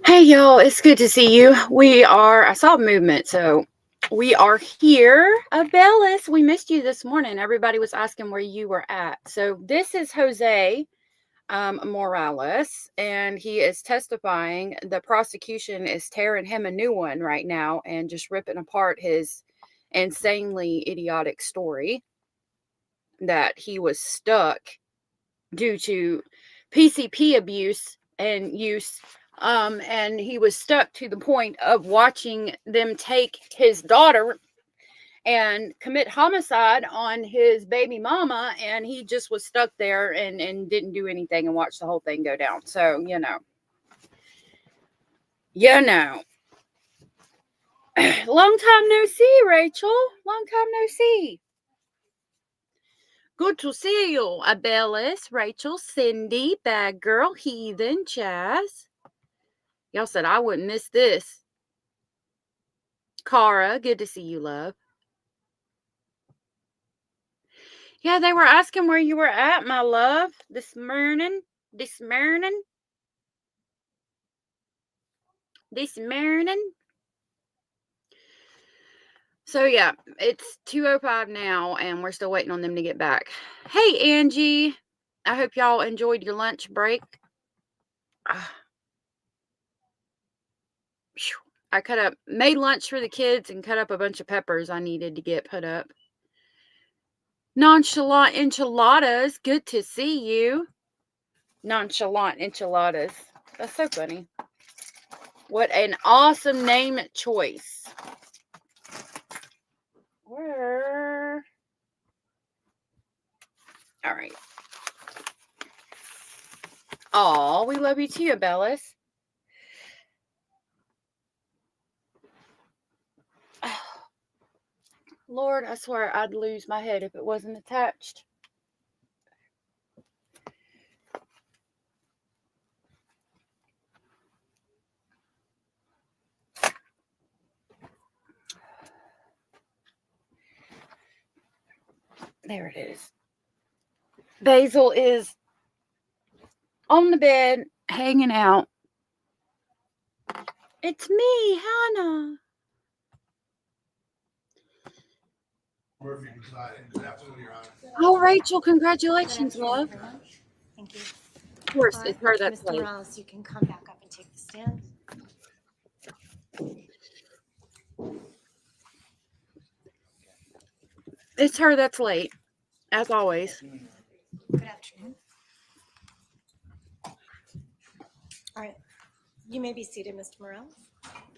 Hey y'all, it's good to see you. I saw movement, so we are here. Bellis, we missed you this morning. Everybody was asking where you were at. So this is Jose Morales, and he is testifying. The prosecution is tearing him a new one right now and just ripping apart his insanely idiotic story that he was stuck due to PCP abuse and use. And he was stuck to the point of watching them take his daughter and commit homicide on his baby mama, and he just was stuck there and didn't do anything and watched the whole thing go down. So, long time no see, Rachel. Long time no see. Good to see you, Abellis, Rachel, Cindy, Bad Girl, Heathen, Chaz. Y'all said I wouldn't miss this. Cara, good to see you, love. Yeah, they were asking where you were at, my love, this morning. So, yeah, it's 2:05 now, and we're still waiting on them to get back. Hey, Angie. I hope y'all enjoyed your lunch break. I made lunch for the kids and cut up a bunch of peppers I needed to get put up. Nonchalant enchiladas, good to see you. Nonchalant enchiladas. That's so funny. What an awesome name choice. Where? All right. Aw, we love you too, Bellis. Lord, I swear I'd lose my head if it wasn't attached. There it is. Basil is on the bed, hanging out. It's me, Hannah. Oh, Rachel, congratulations, love. Thank you. Of course, it's her that's Mr. late. Morales, you can come back up and take the stand. It's her that's late, as always. Good afternoon. All right. You may be seated, Mr. Morales.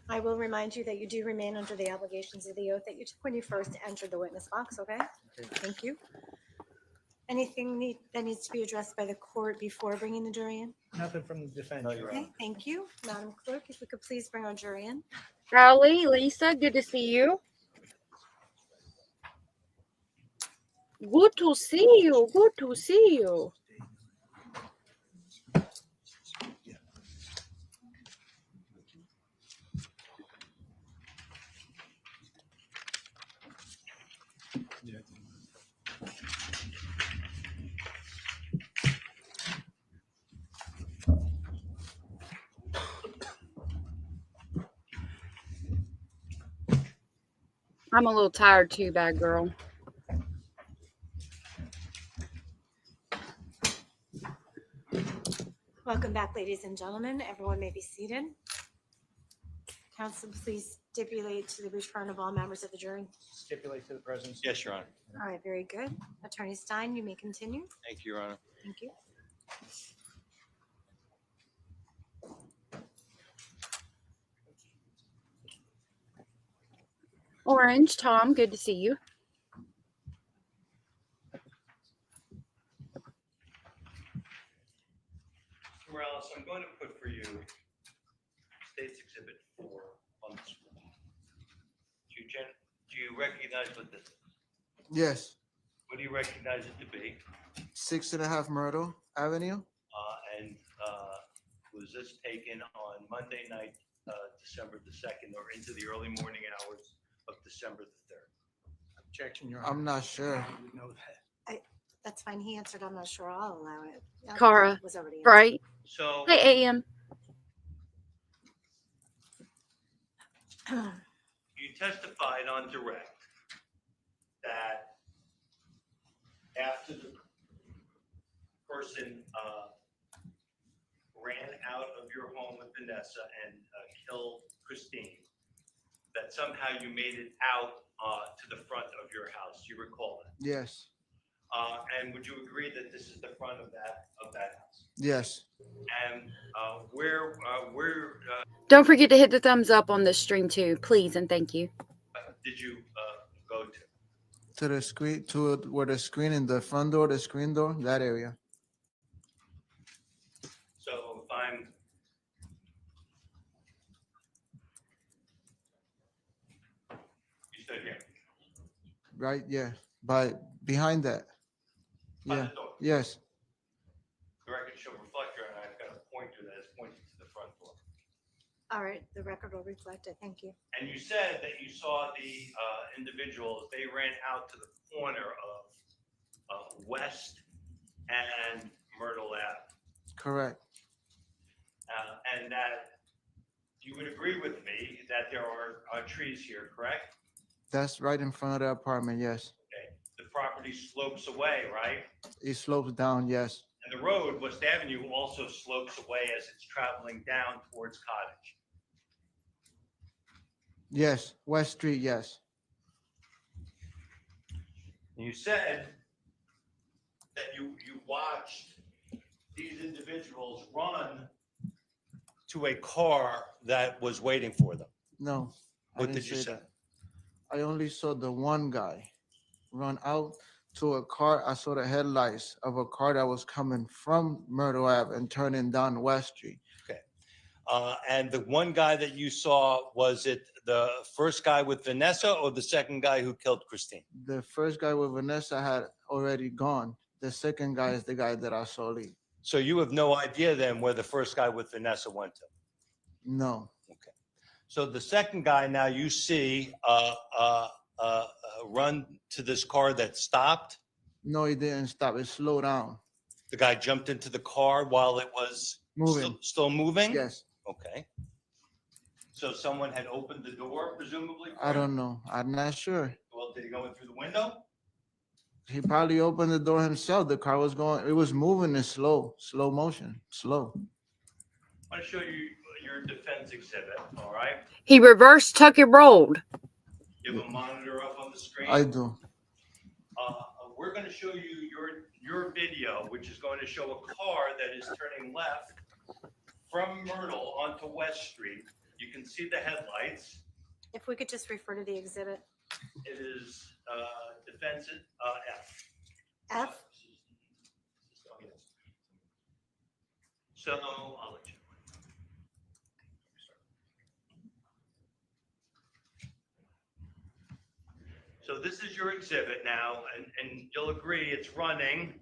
I will remind you that you do remain under the obligations of the oath that you took when you first entered the witness box, okay? Thank you. Anything that needs to be addressed by the court before bringing the jury in? Nothing from the defense. Okay, thank you. Madam Clerk, if we could please bring our jury in. Rowley, Lisa, good to see you. Good to see you. Good to see you. I'm a little tired too, bad girl. Welcome back, ladies and gentlemen. Everyone may be seated. Counsel, please stipulate to the return of all members of the jury. Stipulate to the presence. Yes, Your Honor. All right, very good. Attorney Stein, you may continue. Thank you, Your Honor. Thank you. Orange, Tom, good to see you. Morales, I'm going to put for you State's Exhibit 4 on the screen. Do you recognize what this is? Yes. What do you recognize it to be? 6.5 Myrtle Avenue. And was this taken on Monday night, December the 2nd, or into the early morning hours of December the 3rd? Objection, Your Honor. I'm not sure. We know that. That's fine. He answered. I'm not sure. I'll allow it. Cara, was already answered. right? So Hey, AM. You testified on direct that after the person ran out of your home with Vanessa and killed Christine, that somehow you made it out to the front of your house. You recall that? Yes. And would you agree that this is the front of that house? Yes. And where Don't forget to hit the thumbs up on this stream too, please, and thank you. did you go to? To the screen, to where the screen in the front door, the screen door, that area. So if I'm you stood here Right? Yeah. By behind that. by Yeah. the door. Yes. The record show reflector, and I've got a pointer that is pointing to the front door. All right, the record will reflect it. Thank you. And you said that you saw the individuals, they ran out to the corner of West and Myrtle Ave. Correct. And that you would agree with me that there are trees here, correct? That's right in front of the apartment. Yes. Okay. The property slopes away, right? It slopes down. Yes. And the road, West Avenue, also slopes away as it's traveling down towards Cottage. Yes. West Street. Yes. You said that you watched these individuals run to a car that was waiting for them. No. I What didn't did you say? that. I only saw the one guy run out to a car. I saw the headlights of a car that was coming from Myrtle Ave and turning down West Street. And the one guy that you saw, was it the first guy with Vanessa or the second guy who killed Christine? The first guy with Vanessa had already gone. The second guy is the guy that I saw leave. So you have no idea then where the first guy with Vanessa went to? No. Okay. So the second guy now you see run to this car that stopped. No, he didn't stop. It slowed down. The guy jumped into the car while it was Moving. still moving? Yes. Okay. So someone had opened the door, presumably? for I him? don't know. I'm not sure. Well, did he go in through the window? He probably opened the door himself. The car was going, it was moving in slow motion, slow. I want to show you your defense exhibit, all right? He reversed, tuck, and rolled. You have a monitor up on the screen? I do. We're going to show you your video, which is going to show a car that is turning left from Myrtle onto West Street. You can see the headlights. If we could just refer to the exhibit. It is defense F. F? So I'll let you. So this is your exhibit now, and you'll agree it's running.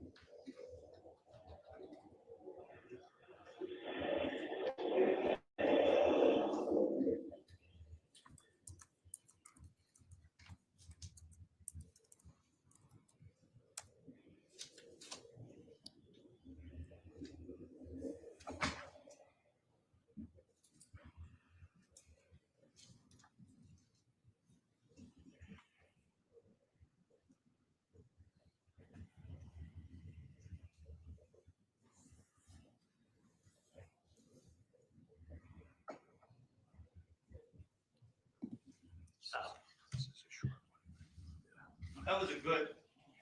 That was a good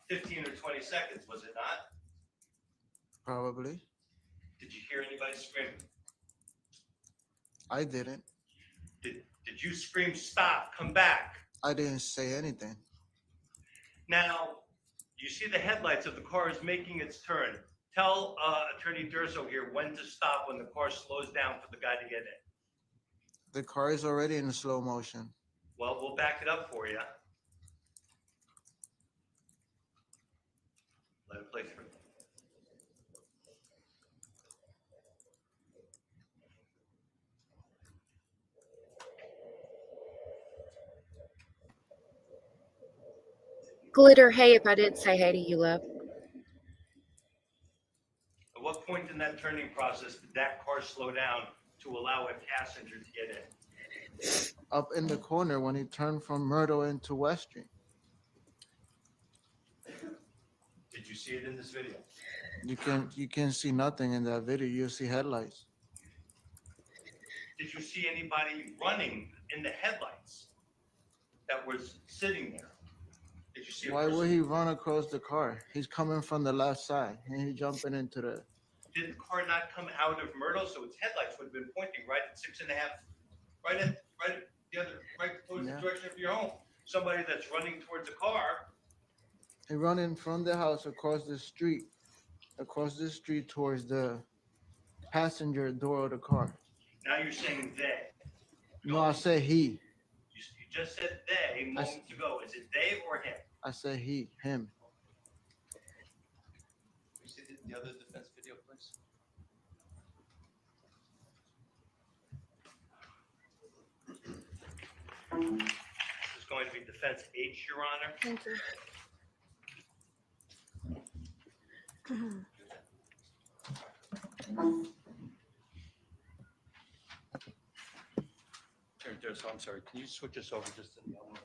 15 or 20 seconds, was it not? Probably. Did you hear anybody scream? I didn't. Did you scream, stop, come back? I didn't say anything. Now, you see the headlights of the car is making its turn. Tell Attorney Durso here when to stop when the car slows down for the guy to get in. The car is already in slow motion. Well, we'll back it up for you. Let it play through. Glitter, hey, if I didn't say hey to you, love. At what point in that turning process did that car slow down to allow a passenger to get in? up in the corner when he turned from Myrtle into West Street. Did you see it in this video? You can see nothing in that video. You see headlights. Did you see anybody running in the headlights that was sitting there? Did you see a Why would person? he run across the car? He's coming from the left side and he's jumping into the. Did the car not come out of Myrtle? So its headlights would have been pointing right at 6.5, right towards Yeah. the direction of your home. Somebody that's running towards a car. He running from the house across the street towards the passenger door of the car. Now you're saying they. No, I said he. You just said they moments ago. Is it they or him? I said he, him. Can we see the other defense video, please? This is going to be defense H, Your Honor. Thank you. So I'm sorry, can you switch us over just to the other one?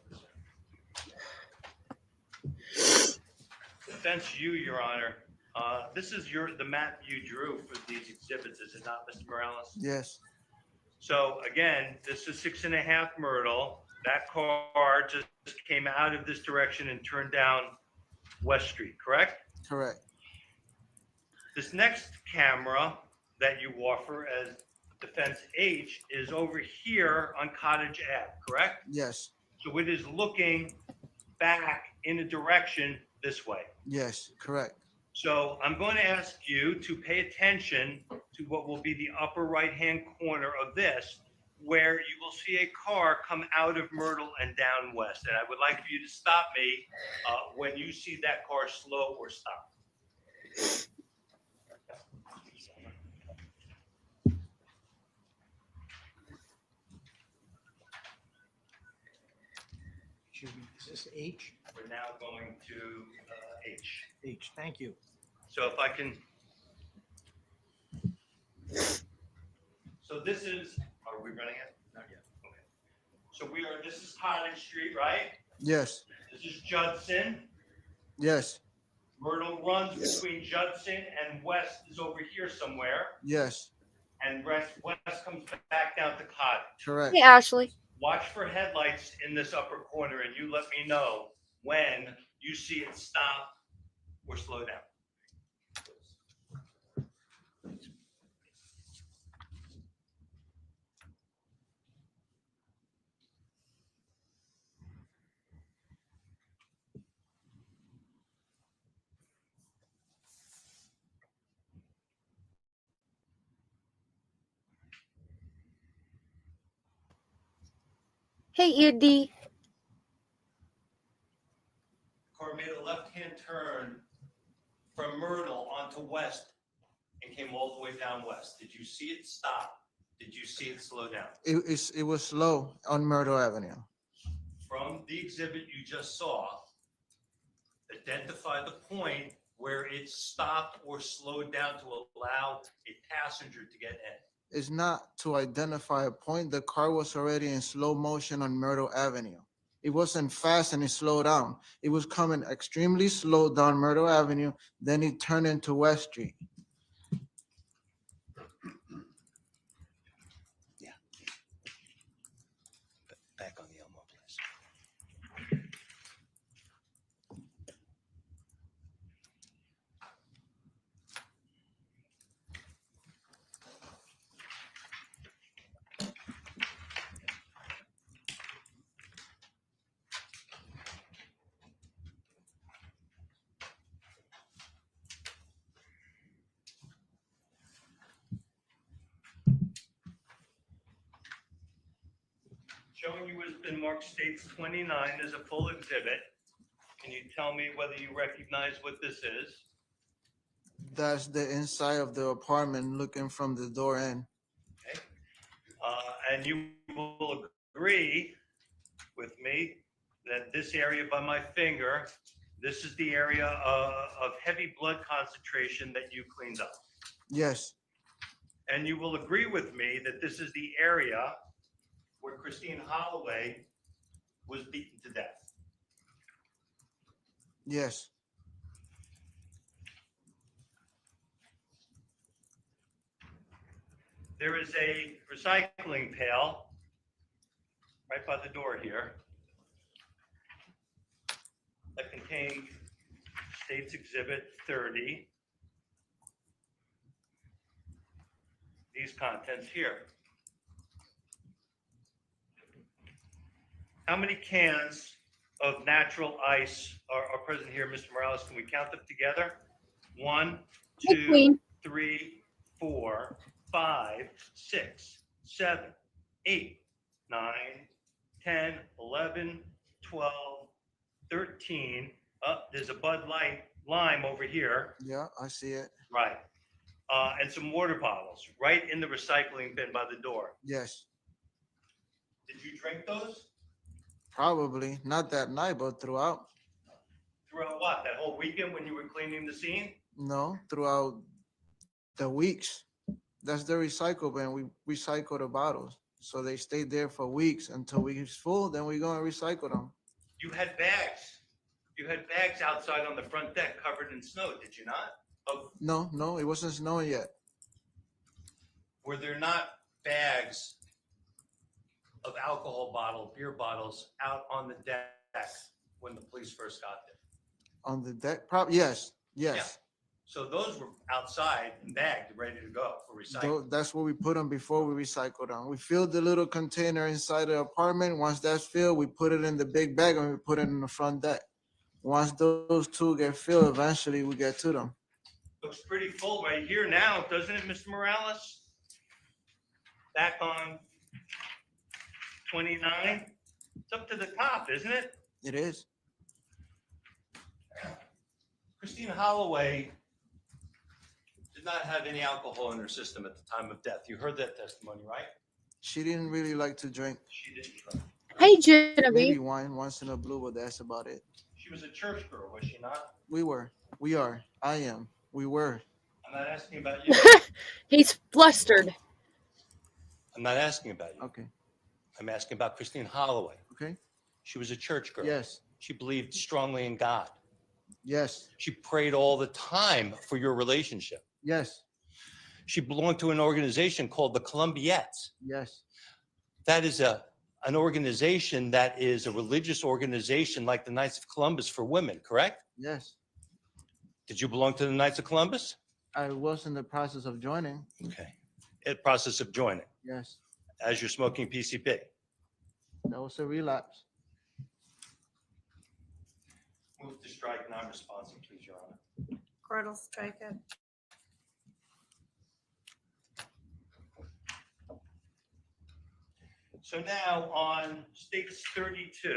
Defense U, Your Honor. This is the map you drew for these exhibits, is it not, Mr. Morales? Yes, So again, this is 6.5 Myrtle. That car just came out of this direction and turned down West Street, correct? correct. This next camera that you offer as defense H is over here on Cottage Ave, correct? Yes, So it is looking back in a direction this way. yes, correct. So I'm going to ask you to pay attention to what will be the upper right-hand corner of this, where you will see a car come out of Myrtle and down West. And I would like for you to stop me when you see that car slow or stop. Excuse me, is this H? We're now going to H. H, thank you. So if I can. So this is, are we running it? Not yet. Okay. So this is Cottage Street, right? Yes, This is Judson. yes, Myrtle runs between Judson and West is over here somewhere. yes, And West comes back down to Cottage. correct. Hey, Ashley. Watch for headlights in this upper corner and you let me know when you see it stop or slow down. Hey, Eddie. Car made a left-hand turn from Myrtle onto West and came all the way down West. Did you see it stop? Did you see it slow down? It was slow on Myrtle Avenue. From the exhibit you just saw, identify the point where it stopped or slowed down to allow a passenger to get in. It's not to identify a point. The car was already in slow motion on Myrtle Avenue. It wasn't fast and it slowed down. It was coming extremely slow down Myrtle Avenue. Then it turned into West Street. Back on the Elmo, please. Showing you has been marked States 29 as a full exhibit. Can you tell me whether you recognize what this is? That's the inside of the apartment looking from the door in. Okay. And you will agree with me that this area by my finger, this is the area of heavy blood concentration that you cleaned up. Yes, And you will agree with me that this is the area where Christine Holloway was beaten to death. Yes. There is a recycling pail right by the door here that contained State's Exhibit 30. These contents here. How many cans of natural ice are present here, Mr. Morales? Can we count them together? 1, Hey, 2, Queen. 3, 4, 5, 6, 7, 8, 9, 10, 11, 12, 13. There's a Bud Light lime over here. Yeah, I see it. Right. And some water bottles right in the recycling bin by the door. Yes. Did you drink those? Probably not that night, but throughout. Throughout what? That whole weekend when you were cleaning the scene? No, throughout the weeks. That's the recycle bin. We recycle the bottles. So they stayed there for weeks until we was full. Then we go and recycle them. You had bags. You had bags outside on the front deck covered in snow, did you not? No, it wasn't snowing yet. Were there not bags of alcohol bottle, beer bottles out on the deck when the police first got there? On the deck, yes. So those were outside and bagged, ready to go for recycling. That's where we put them before we recycle them. We filled the little container inside the apartment. Once that's filled, we put it in the big bag and we put it in the front deck. Once those two get filled, eventually we get to them. Looks pretty full right here now, doesn't it, Mr. Morales? Back on 29. It's up to the top, isn't it? It is. Christine Holloway did not have any alcohol in her system at the time of death. You heard that testimony, right? She didn't really like to drink. She didn't drink. Hey, Maybe Genevieve. wine once in a blue, but that's about it. She was a church girl, was she not? We are. I am. We were. I'm not asking about you. He's flustered. I'm not asking about you. Okay. I'm asking about Christine Holloway. Okay. She was a church girl. Yes. She believed strongly in God. Yes. She prayed all the time for your relationship. Yes. She belonged to an organization called the Columbiettes. Yes. That is an organization that is a religious organization like the Knights of Columbus for women, correct? Yes. Did you belong to the Knights of Columbus? I was in the process of joining. Okay. In process of joining Yes. as you're smoking PCP. That was a relapse. Move to strike non-responsive, please, Your Honor. Court will strike it. So now on States 32,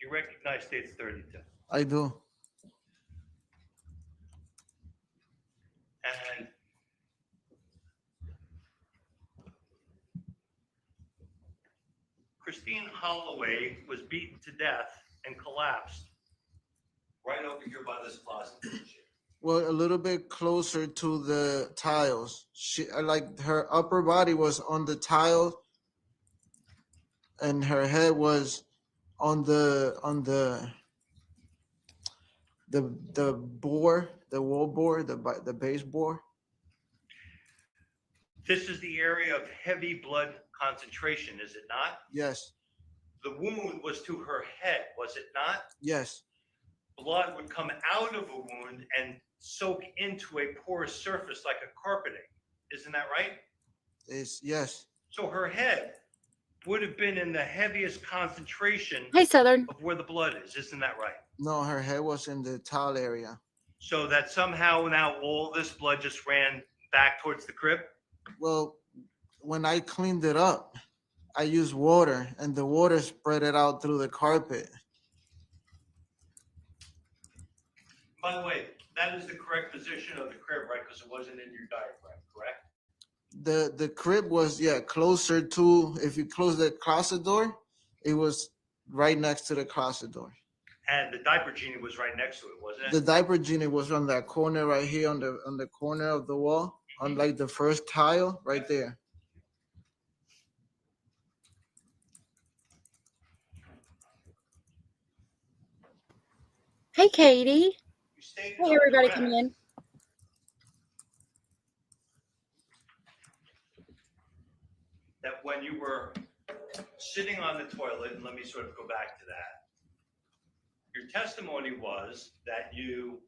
you recognize States 32. I do. And Christine Holloway was beaten to death and collapsed right over here by this closet. Well, a little bit closer to the tiles. Like her upper body was on the tile, and her head was on the board, the wall board, the base board. This is the area of heavy blood concentration, is it not? Yes. The wound was to her head, was it not? Yes. Blood would come out of a wound and soak into a porous surface like a carpeting. Isn't that right? Yes. So her head would have been in the heaviest concentration Hey, Southern. of where the blood is. Isn't that right? No, her head was in the tile area. So that somehow now all this blood just ran back towards the crib? Well, when I cleaned it up, I used water, and the water spread it out through the carpet. By the way, that is the correct position of the crib, right? Because it wasn't in your diaphragm, correct? The crib was, closer to, if you close the closet door, it was right next to the closet door. And the diaper genie was right next to it, wasn't it? The diaper genie was on that corner right here on the corner of the wall, on like the first tile right there. Hey, Katie. You stated Hey, on everybody direct coming in. that when you were sitting on the toilet, and let me sort of go back to that, your testimony was that you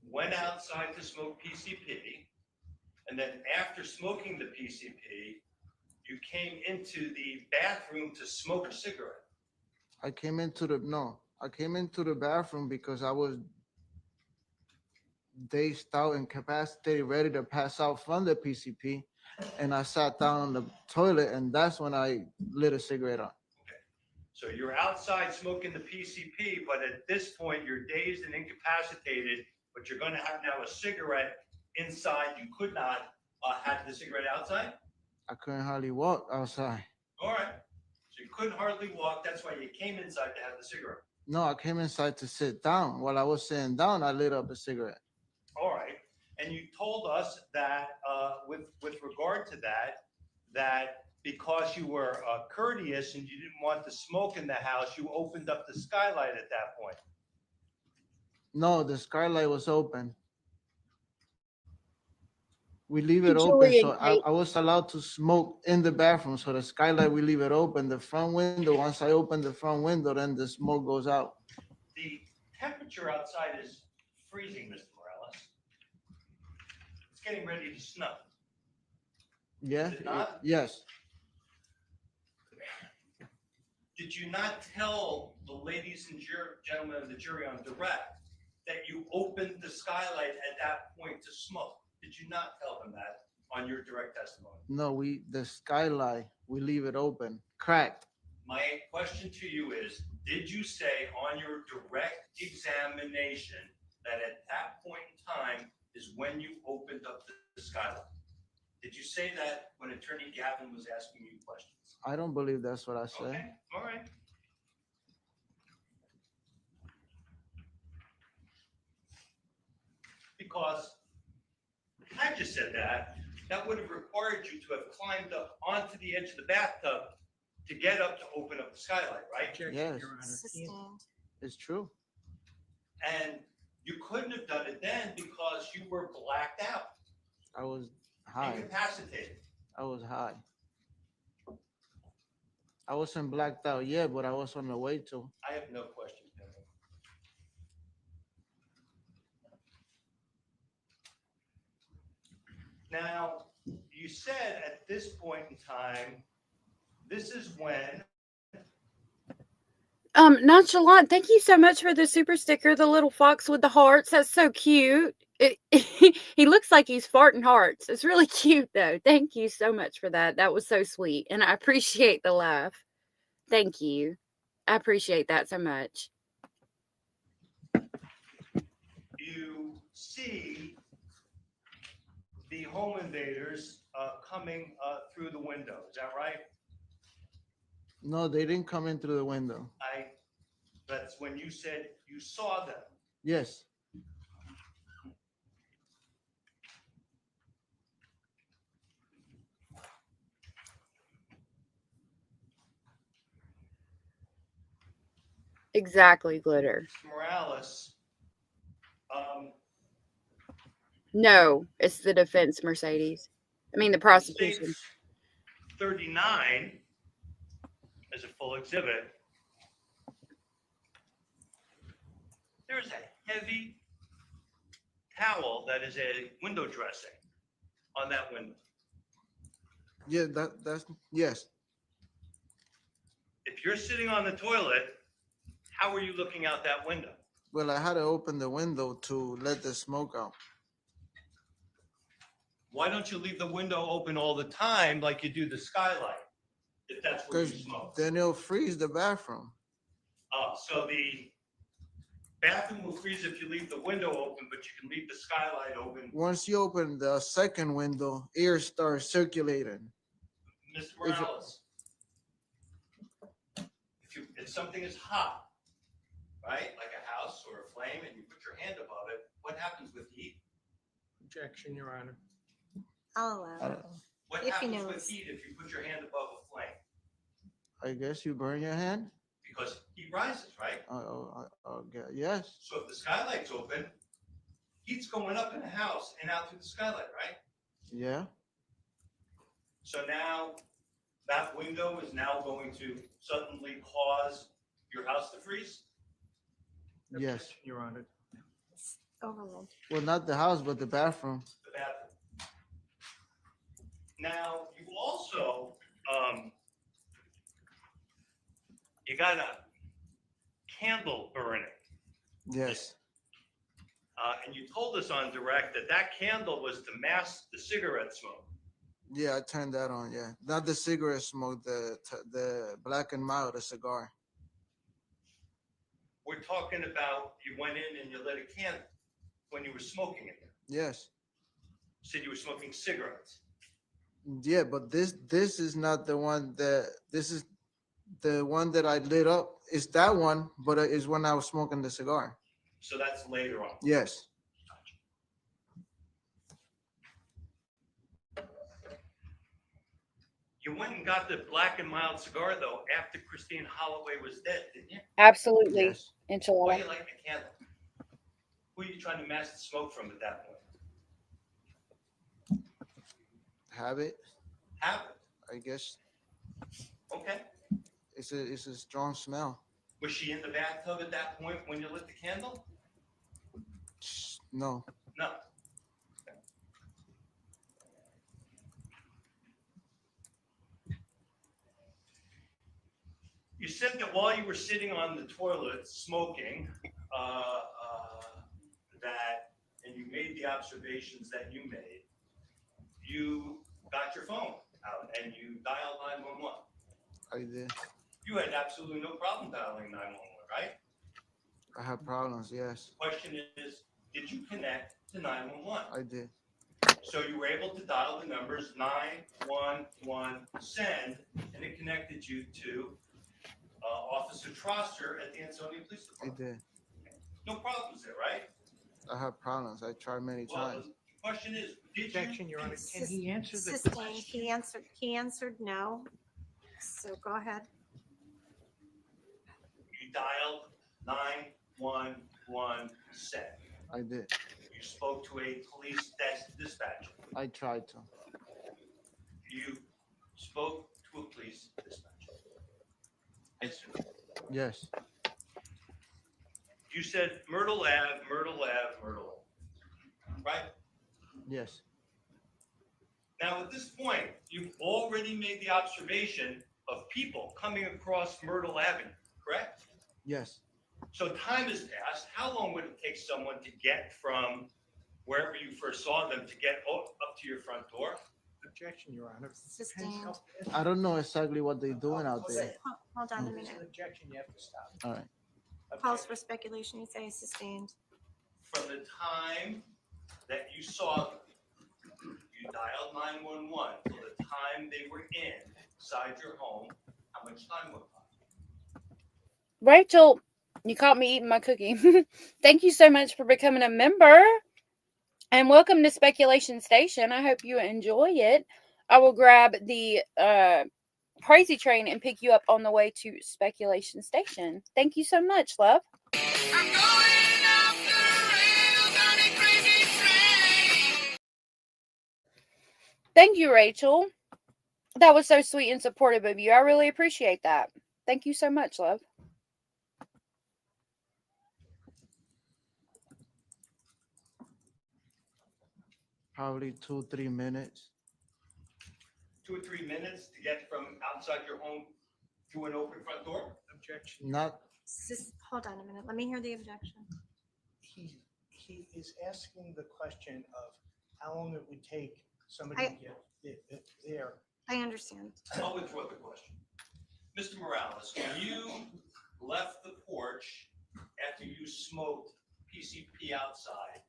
went outside to smoke PCP, and then after smoking the PCP, you came into the bathroom to smoke a cigarette. I came into the bathroom because I was dazed out, incapacitated, ready to pass out from the PCP. And I sat down on the toilet, and that's when I lit a cigarette on. So you're outside smoking the PCP, but at this point you're dazed and incapacitated, but you're going to have now a cigarette inside. You could not have the cigarette outside? I couldn't hardly walk outside. All right. So you couldn't hardly walk. That's why you came inside to have the cigarette. No, I came inside to sit down. While I was sitting down, I lit up a cigarette. All right. And you told us that with regard to that because you were courteous and you didn't want to smoke in the house, you opened up the skylight at that point. No, the skylight was open. We leave Hey, it open, Julie so and Kate. I was allowed to smoke in the bathroom. So the skylight, we leave it open. The front window, once I open the front window, then the smoke goes out. The temperature outside is freezing, Mr. Morales. It's getting ready to snow. Yeah. Is it not? Yes. Did you not tell the ladies and gentlemen of the jury on direct that you opened the skylight at that point to smoke? Did you not tell them that on your direct testimony? No, the skylight, we leave it open, cracked. My question to you is, did you say on your direct examination that at that point in time is when you opened up the skylight? Did you say that when Attorney Gavin was asking you questions? I don't believe that's what I said. Okay, all right. Because had you said that, that would have required you to have climbed up onto the edge of the bathtub to get up to open up the skylight, right? Yes, Sustained. it's true. And you couldn't have done it then because you were blacked out, I was high. incapacitated. I was high. I wasn't blacked out yet, but I was on the way to. I have no questions, gentlemen. Now, you said at this point in time, this is when Nonchalant, thank you so much for the super sticker, the little fox with the hearts. That's so cute. He looks like he's farting hearts. It's really cute, though. Thank you so much for that. That was so sweet. And I appreciate the laugh. Thank you. I appreciate that so much. you see the home invaders coming through the window. Is that right? No, they didn't come in through the window. That's when you said you saw them. Yes. Exactly, Glitter. Morales, No, it's the defense, Mercedes. I mean, the prosecution. States 39 as a full exhibit. There's a heavy towel that is a window dressing on that window. Yeah, that's yes. If you're sitting on the toilet, how are you looking out that window? Well, I had to open the window to let the smoke out. Why don't you leave the window open all the time like you do the skylight? If that's where you Because smoke. then it'll freeze the bathroom. So the bathroom will freeze if you leave the window open, but you can leave the skylight open. Once you open the second window, air starts circulating. Mr. Morales, if something is hot, right, like a house or a flame, and you put your hand above it, what happens with heat? Objection, Your Honor. I'll allow it. What If he happens with knows. heat if you put your hand above a flame? I guess you burn your hand. Because heat He rises, right? Okay, yes, So if the skylight's open, heat's going up in the house and out through the skylight, right? yeah, So now that window is now going to suddenly cause your house to freeze? yes. Objection, Your Honor. Overruled. Well, not the house, but the bathroom. The bathroom. Now, you also, you got a candle burning. Yes, And you told us on direct that that candle was to mask the cigarette smoke. yeah, I turned that on. Yeah, not the cigarette smoke, the black and mild, the cigar. We're talking about you went in and you lit a candle when you were smoking in there. Yes, Said you were smoking cigarettes. yeah, but this is not the one that this is the one that I lit up. It's that one, but it's when I was smoking the cigar. So that's later on. Yes, You went and got the black and mild cigar though after Christine Holloway was dead, didn't you? Absolutely. yes. Why Enchilada. do you like the candle? Who are you trying to mask the smoke from at that point? Habit, Have it. I guess. Okay. It's a strong smell. Was she in the bathtub at that point when you lit the candle? No, No. You said that while you were sitting on the toilet smoking, that, and you made the observations that you made, you got your phone out and you dialed 911. I did. You had absolutely no problem dialing 911, right? I have problems. Yes, Question is, did you connect to 911? I did. So you were able to dial the numbers 911 send, and it connected you to Officer Trosser at the Ansonia Police I Department. did. No problems there, right? I have problems. I tried many Well, times. the question is, did Objection, you? Your Honor. Can he answer the Sustained. question? He answered no. So go ahead. You dialed 911 send. I did. You spoke to a police dispatcher. I tried to. You spoke to a police dispatcher. Answer. Yes, You said Myrtle Ave, Myrtle Ave, Myrtle Ave, right? yes, Now, at this point, you've already made the observation of people coming across Myrtle Avenue, correct? yes. So time has passed. How long would it take someone to get from wherever you first saw them to get up to your front door? Objection, Your Honor. Sustained. I don't know exactly what they're doing out there. Hold on a It's an minute. objection, you have to stop. All right. Calls for speculation. You say sustained. From the time that you saw them, you dialed 911 till the time they were inside your home, how much time went by? Rachel, you caught me eating my cookie. Thank you so much for becoming a member. And welcome to Speculation Station. I hope you enjoy it. I will grab the crazy train and pick you up on the way to Speculation Station. Thank you so much, love. I'm going off the rails on a crazy train. Thank you, Rachel. That was so sweet and supportive of you. I really appreciate that. Thank you so much, love. Probably 2-3 minutes. 2 or 3 minutes to get from outside your home to an open front door? Objection. Not Hold on a minute. Let me hear the objection. He is asking the question of how long it would take somebody to get there. I understand. I'll withdraw the question. Mr. Morales, when you left the porch after you smoked PCP outside,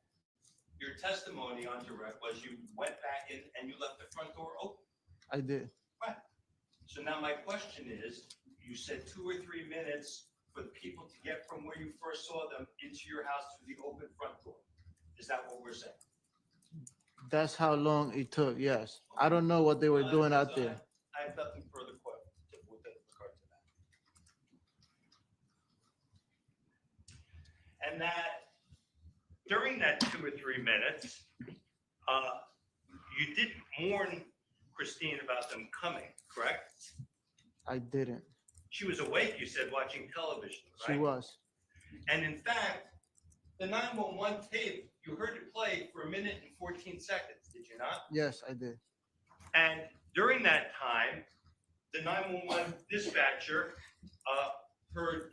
your testimony on direct was you went back in and you left the front door open. I did. Right. So now my question is, you said 2 or 3 minutes for the people to get from where you first saw them into your house through the open front door. Is that what we're saying? That's how long it took. Yes. I don't know what they were doing out there. I have nothing further with regard to that. and that during that 2 or 3 minutes, you did warn Christine about them coming, correct? I didn't. She was awake, you said, watching television, She right? was. And in fact, the 911 tape, you heard it play for 1 minute and 14 seconds, did you not? Yes, I did. And during that time, the 911 dispatcher heard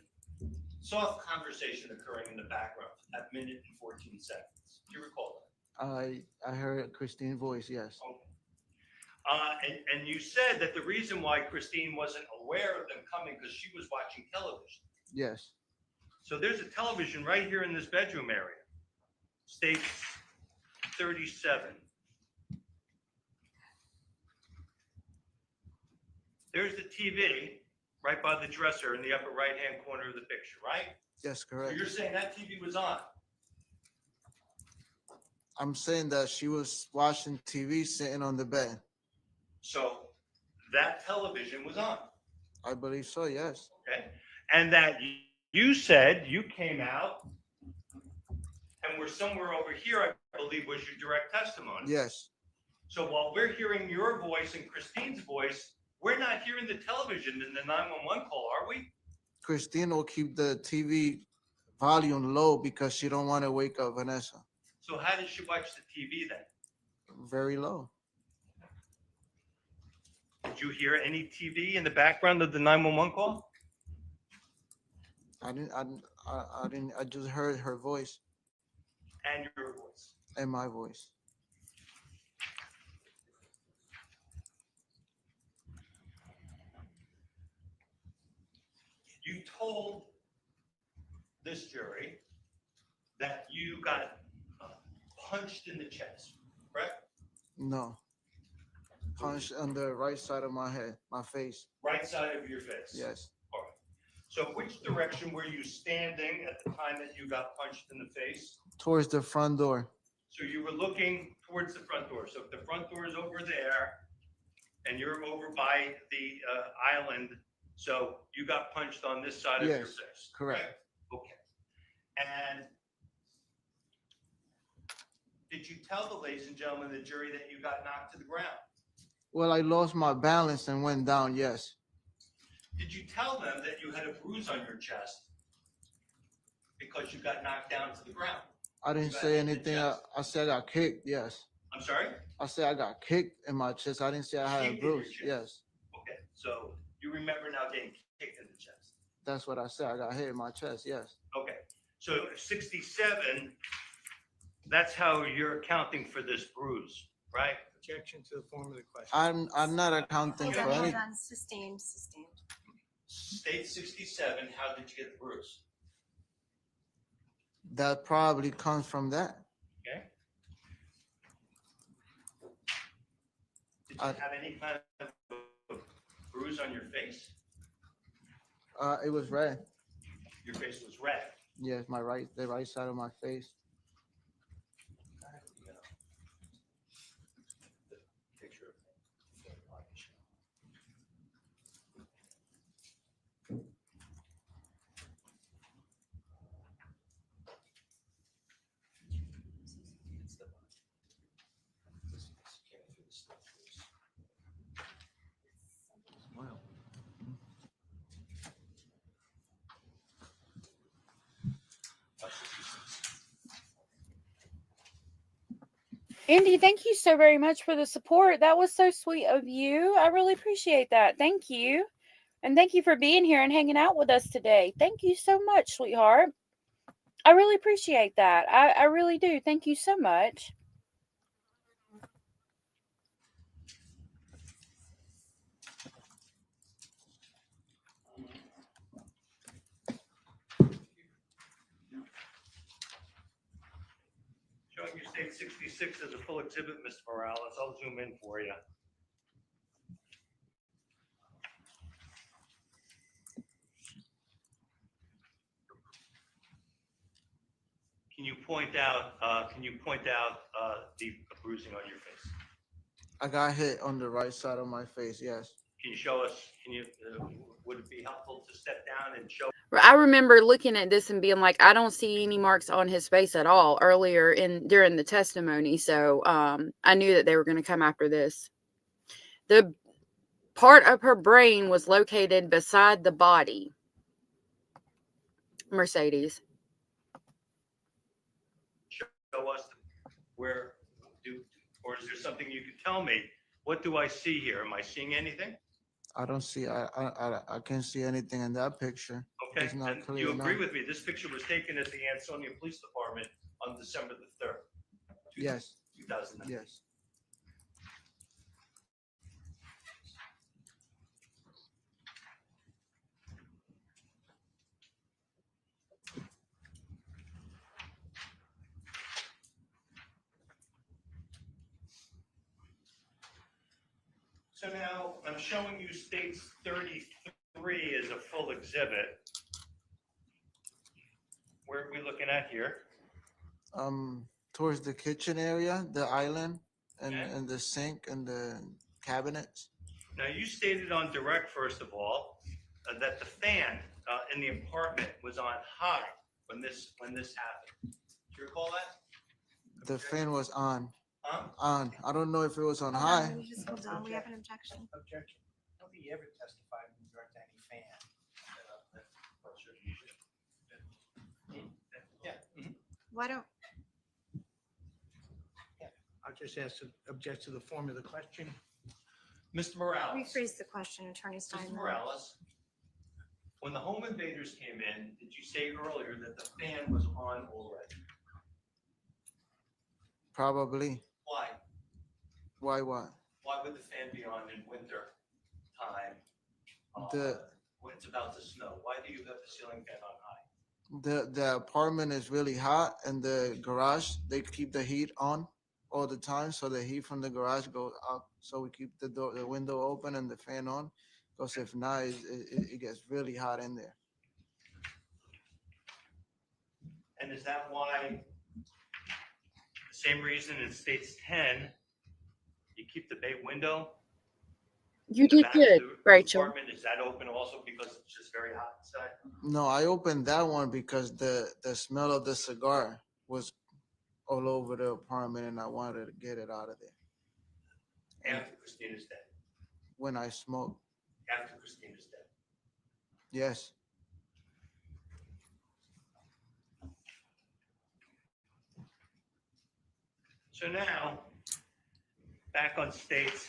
soft conversation occurring in the background at 1 minute and 14 seconds. Do you recall that? I heard Christine's voice, yes. Okay. And you said that the reason why Christine wasn't aware of them coming because she was watching television. Yes. So there's a television right here in this bedroom area. State 37. There's the TV right by the dresser in the upper right-hand corner of the picture, right? Yes, So correct. you're saying that TV was on? I'm saying that she was watching TV sitting on the bed. So that television was on, I believe so, yes. okay? And that you said you came out and were somewhere over here, I believe was your direct testimony. Yes. So while we're hearing your voice and Christine's voice, we're not hearing the television in the 911 call, are we? Christine will keep the TV volume low because she don't want to wake up Vanessa. So how did she watch the TV then? Very low. Did you hear any TV in the background of the 911 call? I didn't. I just heard her voice And your voice. and my voice. You told this jury that you got punched in the chest, correct? No. Punch on the right side of my head, my face. Right side of your face? Yes. All right. So which direction were you standing at the time that you got punched in the face? Towards the front door. So you were looking towards the front door. So if the front door is over there and you're over by the island, so you got punched on this side of your Yes, face? correct. Okay. And did you tell the ladies and gentlemen of the jury that you got knocked to the ground? Well, I lost my balance and went down, yes. Did you tell them that you had a bruise on your chest because you got knocked down to the ground? I didn't You got say hit in the anything. chest. I said I got kicked, yes. I'm sorry? I said I got kicked in my chest. I didn't say I had a Kicked in your bruise. chest. Yes. Okay, so you remember now getting kicked in the chest. That's what I said. I got hit in my chest, yes. Okay, so 67, that's how you're accounting for this bruise, right? Objection to the form of the question. I'm not accounting for Hold anything. on, sustained. State 67, how did you get the bruise? That probably comes from that. Okay? Did you I- have any kind of bruise on your face? It was red. Your face was red. Yes, the right side of my face. You know, the picture of the punch. Andy, thank you so very much for the support. That was so sweet of you. I really appreciate that. Thank you. And thank you for being here and hanging out with us today. Thank you so much, sweetheart. I really appreciate that. I really do. Thank you so much. Showing your state 66 as a full exhibit, Mr. Morales. I'll zoom in for you. Can you point out the bruising on your face? I got hit on the right side of my face, yes. Can you show us, would it be helpful to step down and show? I remember looking at this and being like, I don't see any marks on his face at all earlier during the testimony. So I knew that they were going to come after this. The part of her brain was located beside the body. Mercedes. Show us where or is there something you can tell me? What do I see here? Am I seeing anything? I don't see, I can't see anything in that picture. Okay, It's not and clear you agree enough. with me? This picture was taken at the Ansonia Police Department on December the 3rd. Yes, 2009. yes. So now I'm showing you states 33 as a full exhibit. Where are we looking at here? Towards the kitchen area, the island, and, Okay. and the sink and the cabinets. Now you stated on direct, first of all, that the fan in the apartment was on high when this happened. Do you recall that? The fan was on. Huh? On. I don't know if it was on Hold high. on, just hold on. We have an objection. Objection. I don't think he ever testified in regard to any fan. Yeah. Why don't, I'll just ask to object to the form of the question. Mr. Morales. rephrase the question, Attorney Mr. Steinberg. Morales, when the home invaders came in, did you say earlier that the fan was on already? Probably. Why? Why what? Why would the fan be on in winter time? When it's about to snow? Why do you have the ceiling fan on high? The apartment is really hot, and the garage, they keep the heat on all the time, so the heat from the garage goes up. So we keep the window open and the fan on, because if not, it gets really hot in there. And is that why, the same reason in states 10, you keep the bay window? You in the did back of good, the Rachel. apartment? Is that open also because it's just very hot inside? No, I opened that one because the smell of the cigar was all over the apartment, and I wanted to get it out of there. After Christina's dead. When I smoked, After Christina's dead. yes. So now, back on states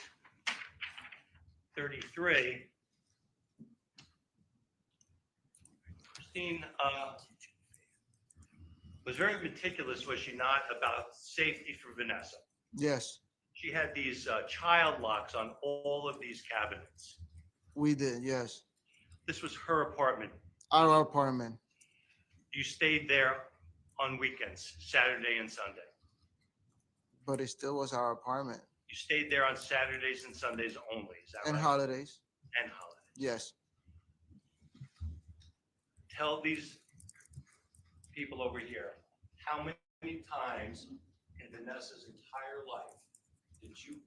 33. Christine was very meticulous, was she not, about safety for Vanessa? Yes, She had these child locks on all of these cabinets. we did. Yes, This was her apartment. our apartment. You stayed there on weekends, Saturday and Sunday. But it still was our apartment. You stayed there on Saturdays and Sundays only, is that And right? holidays. And holidays. Yes. Tell these people over here, how many times in Vanessa's entire life did you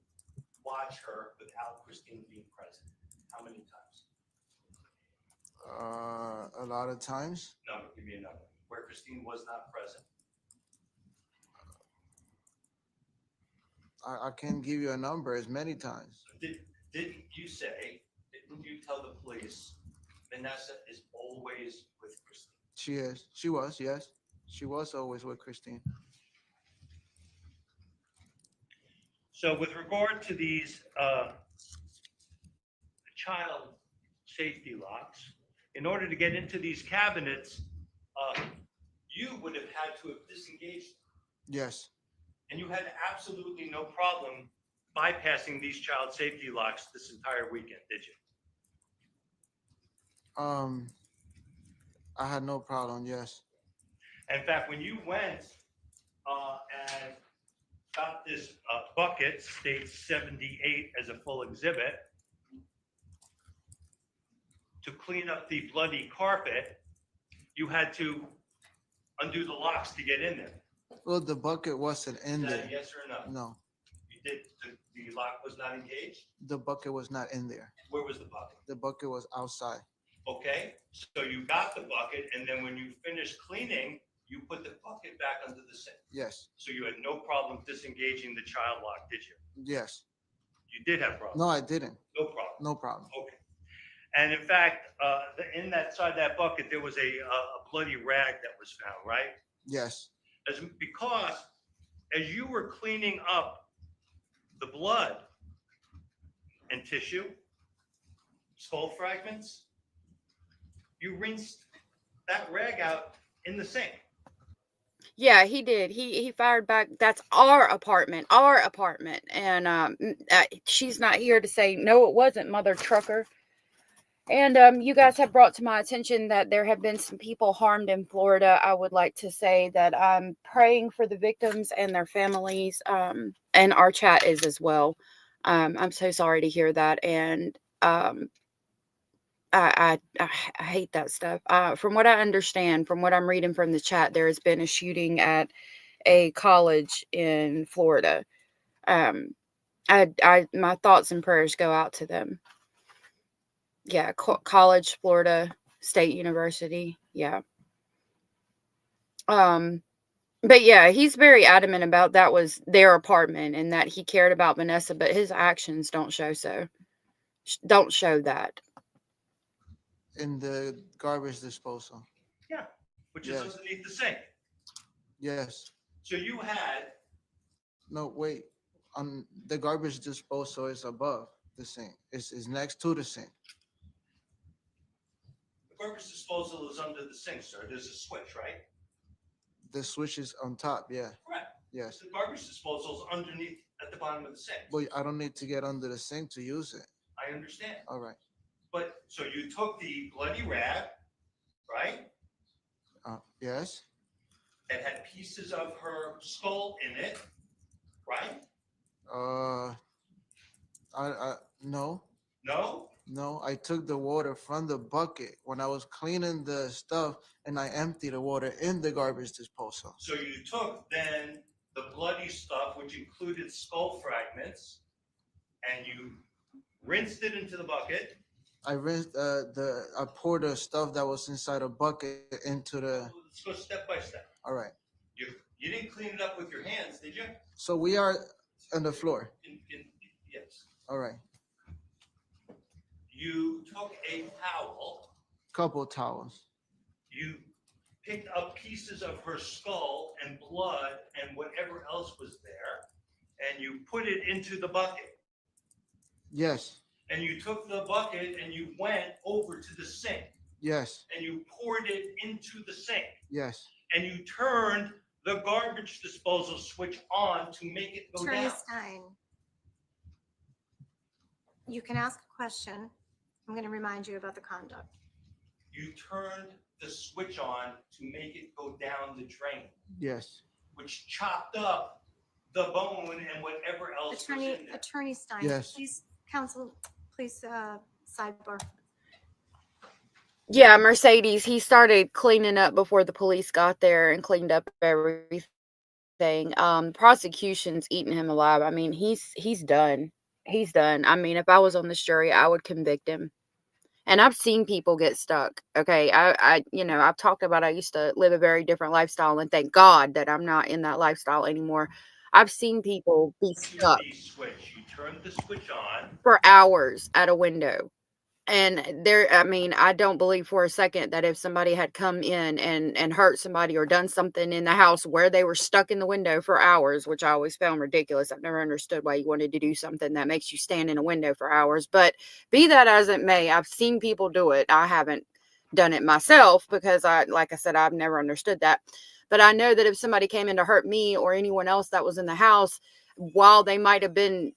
watch her without Christine being present? How many times? A lot of times. No, give me a number. Where Christine was not present. I can't give you a number, as many times. Didn't you say, didn't you tell the police Vanessa is always with Christine? She is. She was, yes. She was always with Christine. So with regard to these child safety locks, in order to get into these cabinets, you would have had to have disengaged, Yes. and you had absolutely no problem bypassing these child safety locks this entire weekend, did you? I had no problem, yes. In fact, when you went and got this bucket, state 78 as a full exhibit, to clean up the bloody carpet, you had to undo the locks to get in there. Well, the bucket wasn't in Is that there. a yes or a no? No. You did, the lock was not engaged? The bucket was not in there. Where was the bucket? The bucket was outside. Okay, so you got the bucket, and then when you finished cleaning, you put the bucket back under the sink. Yes. So you had no problem disengaging the child lock, did you? Yes. You did have problems? No, I didn't. No problem. No problem. Okay. And in fact, in that side of that bucket, there was a bloody rag that was found, right? Yes. Because as you were cleaning up the blood and tissue, skull fragments, you rinsed that rag out in the sink. Yeah, he did. He fired back. That's our apartment, and she's not here to say no, it wasn't, mother trucker. And you guys have brought to my attention that there have been some people harmed in Florida. I would like to say that I'm praying for the victims and their families, and our chat is as well. I'm so sorry to hear that, and I hate that stuff. From what I understand, from what I'm reading from the chat, there has been a shooting at a college in Florida. My thoughts and prayers go out to them. Yeah, college, Florida State University. Yeah. But yeah, he's very adamant about that was their apartment and that he cared about Vanessa, but his actions don't show so. Don't show that. In the garbage disposal. Yeah, which is Yes. underneath the sink. Yes. So you had, No, wait. On the garbage disposal is above the sink. It's next to the sink. the garbage disposal is under the sink, sir. There's a switch, right? The switch is on top. Yeah. Correct. Yes. The garbage disposal is underneath at the bottom of the sink. But I don't need to get under the sink to use it. I understand. All right. But so you took the bloody rag, right? Yes. That had pieces of her skull in it, right? No. No? I took the water from the bucket when I was cleaning the stuff, and I emptied the water in the garbage disposal. So you took then the bloody stuff, which included skull fragments, and you rinsed it into the bucket. I rinsed I poured the stuff that was inside a bucket into the. Let's go step by step. All right. You didn't clean it up with your hands, did you? So we are on the floor. Yes. All right. You took a towel. Couple towels. You picked up pieces of her skull and blood and whatever else was there, and you put it into the bucket. Yes. And you took the bucket and you went over to the sink. Yes. And you poured it into the sink. Yes. And you turned the garbage disposal switch on to make it go Attorney down. Stein, you can ask a question. I'm going to remind you about the conduct. You turned the switch on to make it go down the drain, Yes. which chopped up the bone and whatever else was in there. Attorney Stein, Yes. please, counsel, please, sidebar. Yeah, Mercedes, he started cleaning up before the police got there and cleaned up everything. Prosecution's eating him alive. I mean, he's done. He's done. I mean, if I was on this jury, I would convict him. And I've seen people get stuck. Okay. I've talked about I used to live a very different lifestyle, and thank God that I'm not in that lifestyle anymore. I've seen people be stuck The switch. You turned the switch on. for hours at a window. And I don't believe for a second that if somebody had come in and hurt somebody or done something in the house where they were stuck in the window for hours, which I always found ridiculous. I've never understood why you wanted to do something that makes you stand in a window for hours. But be that as it may, I've seen people do it. I haven't done it myself because like I said, I've never understood that. But I know that if somebody came in to hurt me or anyone else that was in the house, while they might have been,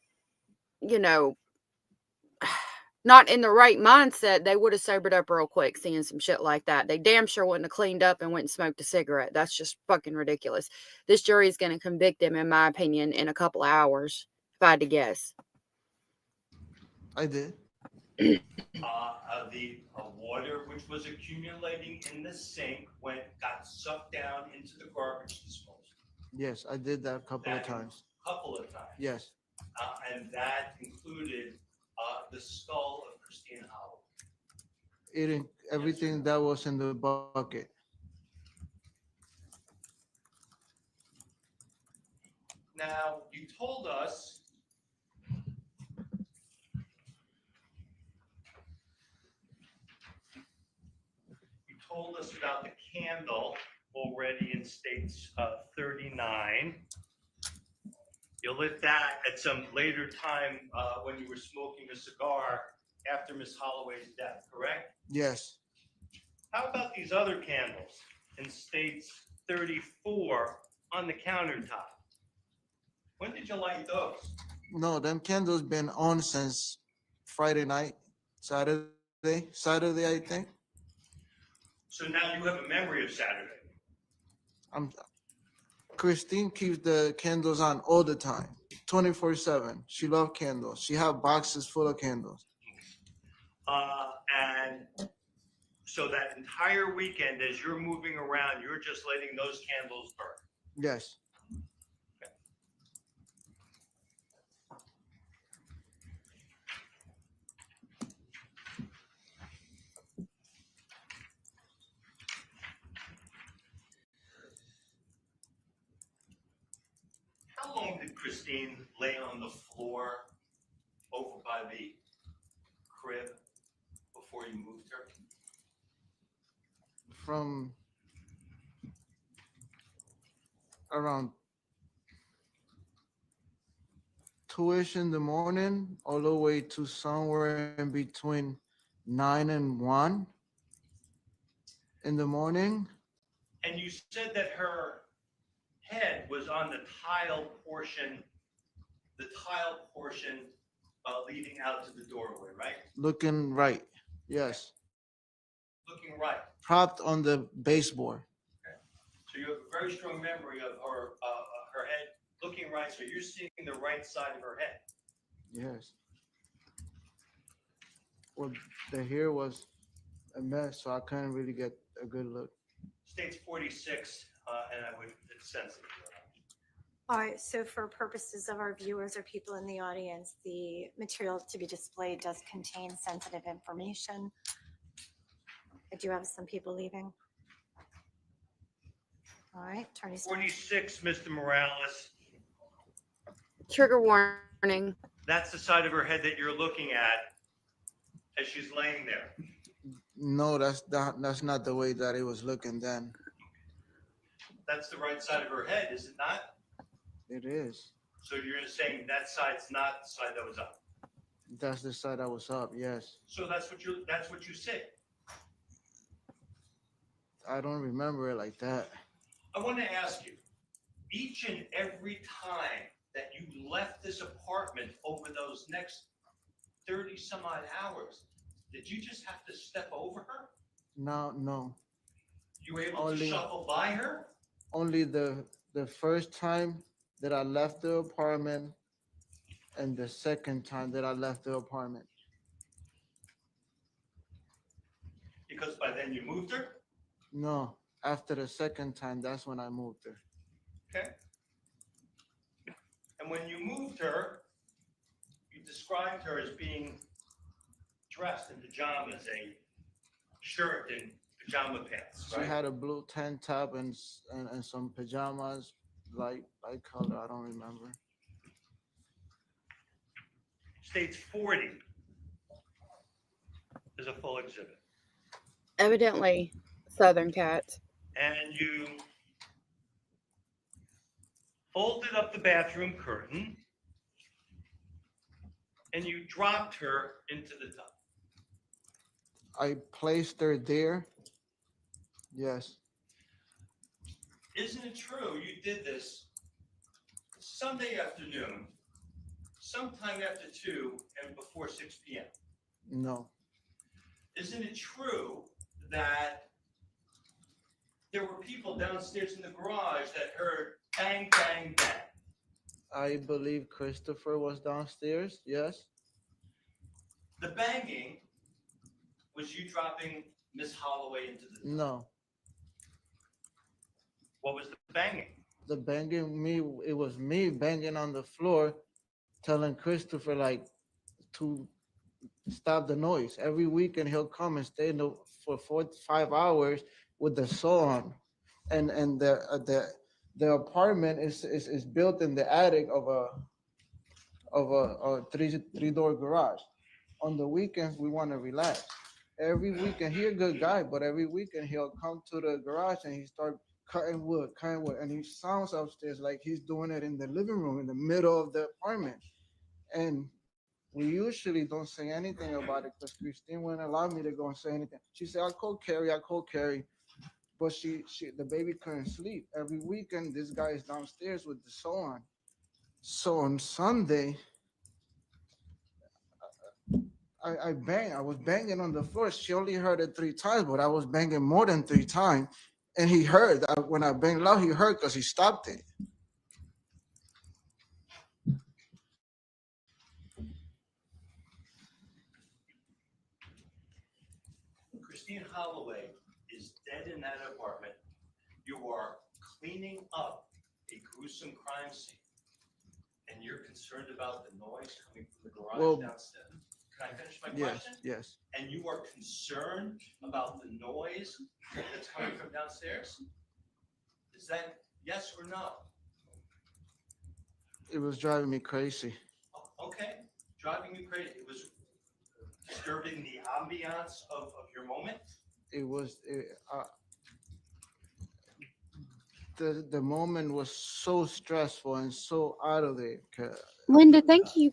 not in the right mindset, they would have sobered up real quick seeing some shit like that. They damn sure wouldn't have cleaned up and went and smoked a cigarette. That's just fucking ridiculous. This jury is going to convict them, in my opinion, in a couple of hours, if I had to guess. I did. The water which was accumulating in the sink got sucked down into the garbage disposal. Yes, I did that a couple of times. Couple of times. Yes. And that included the skull of Christine Howell. Eating everything that was in the bucket. Now, you told us about the candle already in states 39. You lit that at some later time when you were smoking a cigar after Miss Holloway's death, correct? Yes. How about these other candles in states 34 on the countertop? When did you light those? No, them candles been on since Friday night, Saturday, I think. So now you have a memory of Saturday. Christine keeps the candles on all the time, 24/7. She loves candles. She have boxes full of candles. And so that entire weekend, as you're moving around, you're just letting those candles burn. Yes. How long did Christine lay on the floor over by the crib before you moved her? From around 2-ish in the morning all the way to somewhere in between 9 and 1 in the morning. And you said that her head was on the tile portion leading out to the doorway, right? Looking right. Yes. Looking right. Propped on the baseboard. So you have a very strong memory of her head looking right. So you're seeing the right side of her head. Yes. Well, the hair was a mess, so I couldn't really get a good look. States 46, and I would sense it. All right, so for purposes of our viewers or people in the audience, the material to be displayed does contain sensitive information. I do have some people leaving. All right, Attorney Stein. 46, Mr. Morales. Trigger warning. That's the side of her head that you're looking at as she's laying there. No, that's not the way that it was looking then. That's the right side of her head, is it not? It is. So you're saying that side's not the side that was up. That's the side that was up, yes. So that's what you said. I don't remember it like that. I want to ask you, each and every time that you left this apartment over those next 30 some odd hours, did you just have to step over her? No. You were able to shuffle by her? Only the first time that I left the apartment and the second time that I left the apartment. Because by then you moved her? No, after the second time, that's when I moved her. Okay. And when you moved her, you described her as being dressed in pajamas, a shirt and pajama pants, She right? had a blue tank top and some pajamas, light color, I don't remember. States 40 is a full exhibit. Evidently, Southern Cat. And you folded up the bathroom curtain and you dropped her into the tub. I placed her there. Yes. Isn't it true you did this Sunday afternoon, sometime after 2 and before 6 p.m.? No. Isn't it true that there were people downstairs in the garage that heard bang, bang, bang? I believe Christopher was downstairs. Yes. The banging was you dropping Miss Holloway into the tub. No. What was the banging? The banging, it was me banging on the floor telling Christopher like to stop the noise. Every weekend he'll come and stay for 4 to 5 hours with the saw on, and the apartment is built in the attic of a three door garage. On the weekends we want to relax. Every weekend he a good guy, but every weekend he'll come to the garage and he start cutting wood, and he sounds upstairs like he's doing it in the living room in the middle of the apartment. And we usually don't say anything about it because Christine wouldn't allow me to go and say anything. She said, I'll call Carrie. But the baby couldn't sleep. Every weekend, this guy is downstairs with the saw on. So on Sunday, I was banging on the floor. She only heard it 3 times, but I was banging more than 3 times. And he heard. When I banged loud, he heard because he stopped it. Christine Holloway is dead in that apartment. You are cleaning up a gruesome crime scene, and you're concerned about the noise coming from the garage Well, downstairs. Can I finish my Yes, question? yes. And you are concerned about the noise that's coming from downstairs? Is that yes or no? It was driving me crazy. Okay, driving you crazy. It was disturbing the ambiance of your moment? The moment was so stressful and so out of it. Linda, thank you.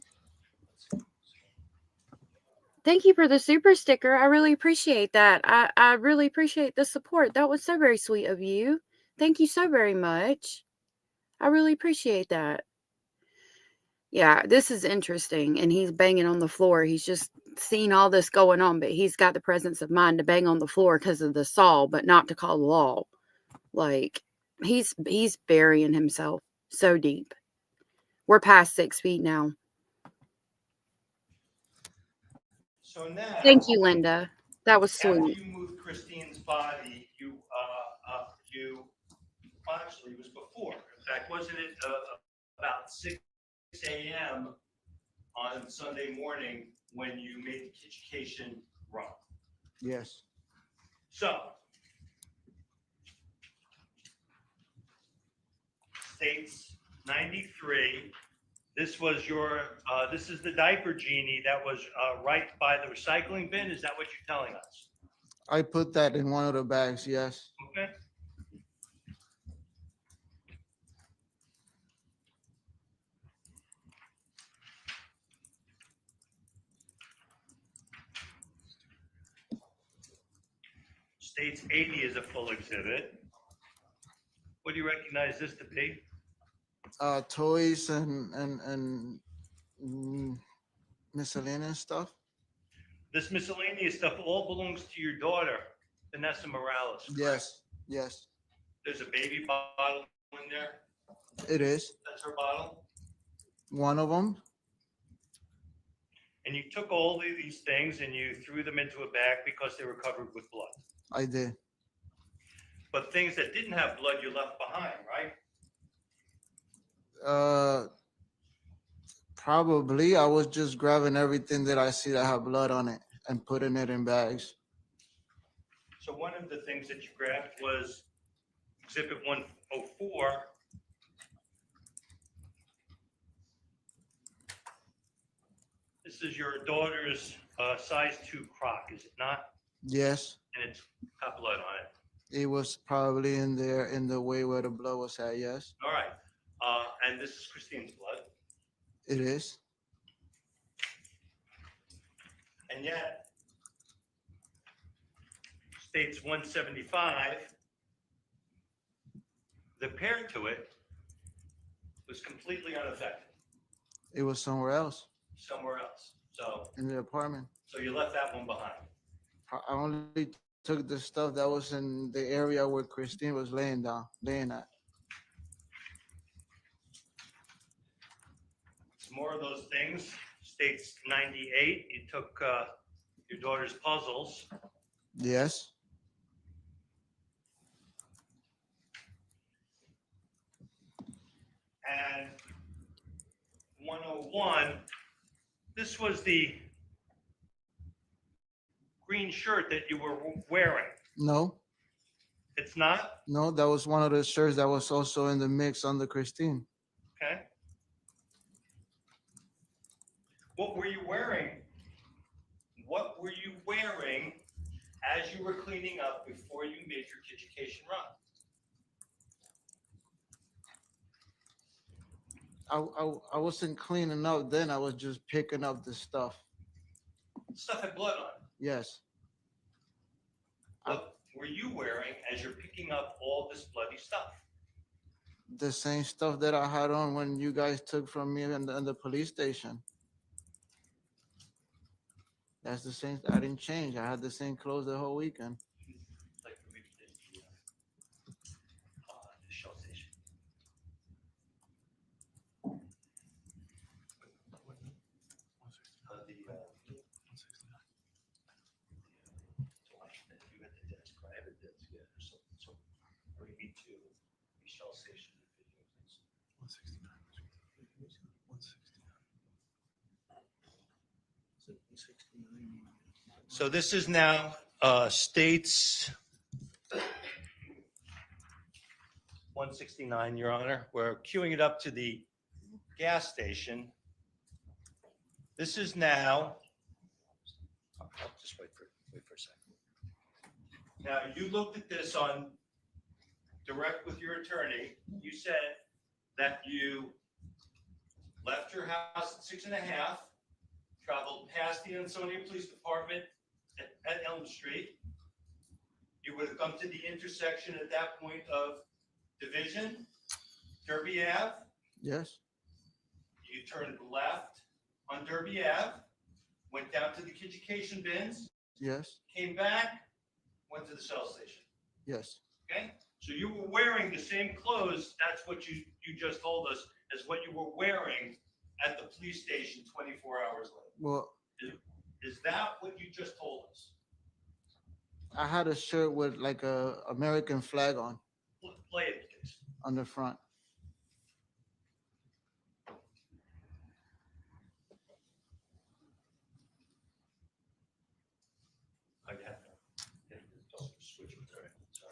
Thank you for the super sticker. I really appreciate that. I really appreciate the support. That was so very sweet of you. Thank you so very much. I really appreciate that. Yeah, this is interesting. And he's banging on the floor. He's just seen all this going on, but he's got the presence of mind to bang on the floor because of the saw, but not to call the law. Like, he's burying himself so deep. We're past 6 feet now. So now. Thank you, Linda. That was After sweet. you moved Christine's body, you actually, it was before. In fact, wasn't it about 6 a.m. on Sunday morning when you made the Kitchication run? Yes. So, States 93. This was this is the diaper genie that was right by the recycling bin. Is that what you're telling us? I put that in one of the bags, yes. Okay. States 80 is a full exhibit. What do you recognize this to be? Toys and miscellaneous stuff. This miscellaneous stuff all belongs to your daughter, Vanessa Morales. Correct? Yes, yes, There's a baby bottle in there. it is. That's her bottle. One of them. And you took all of these things and you threw them into a bag because they were covered with blood. I did. But things that didn't have blood you left behind, right? Probably. I was just grabbing everything that I see that have blood on it and putting it in bags. So one of the things that you grabbed was Exhibit 104. This is your daughter's size 2 crock, is it not? Yes, And it's got blood on it. it was probably in there in the way where the blood was at. Yes, All right. And this is Christine's blood. it is. And yet, States 175, the pair to it was completely unaffected It was somewhere else somewhere else. So, in the apartment. so you left that one behind. I only took the stuff that was in the area where Christine was laying at. Some more of those things. States 98, you took your daughter's puzzles. Yes. And 101, this was the green shirt that you were wearing. No, It's not? no, that was one of the shirts that was also in the mix under Christine. Okay. What were you wearing? What were you wearing as you were cleaning up before you made your education run? I wasn't cleaning up then. I was just picking up the stuff. Stuff had blood on it. Yes. What were you wearing as you're picking up all this bloody stuff? The same stuff that I had on when you guys took from me in the police station. That's the same. I didn't change. I had the same clothes the whole weekend. Like we did the Shell station. You had the desk, I have a desk, yeah. So bring me to the Shell station video, please. 169. So this is now states 169, Your Honor. We're queuing it up to the gas station. This is now, I'll just wait for a second. Now, you looked at this on direct with your attorney. You said that you left your house at 6:30, traveled past the Ansonia Police Department at Elm Street. You would have come to the intersection at that point of Division, Derby Ave. Yes. You turned left on Derby Ave, went down to the education bins, Yes. came back, went to the Shell station. Yes. Okay? So you were wearing the same clothes, that's what you just told us, as what you were wearing at the police station 24 hours later. Well, Is that what you just told us? I had a shirt with like a American flag on Play it, please. the front. I have to switch it there. So.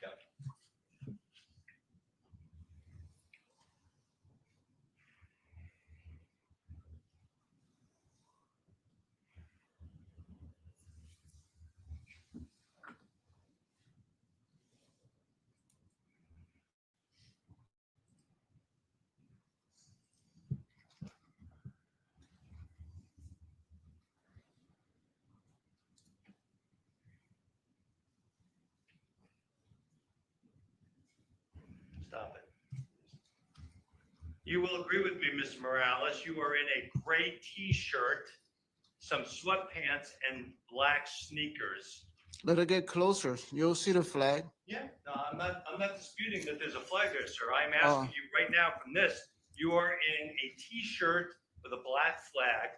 Yeah. Stop it. You will agree with me, Mr. Morales. You are in a gray T-shirt, some sweatpants, and black sneakers. Let it get closer. You'll see the flag. Yeah, no, I'm not disputing that there's a flag there, sir. I'm asking you right now from this, you are in a T-shirt with a black flag,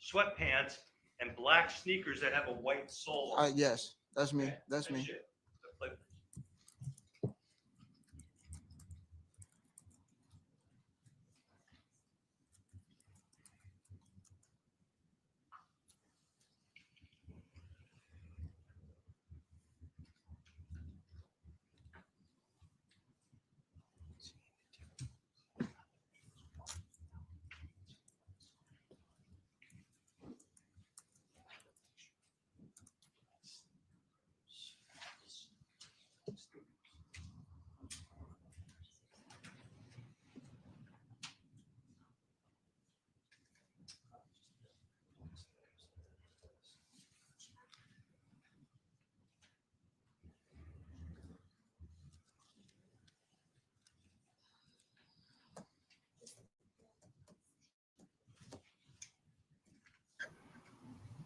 sweatpants, and black sneakers that have a white sole. Yes, that's me. Okay, That's me. it.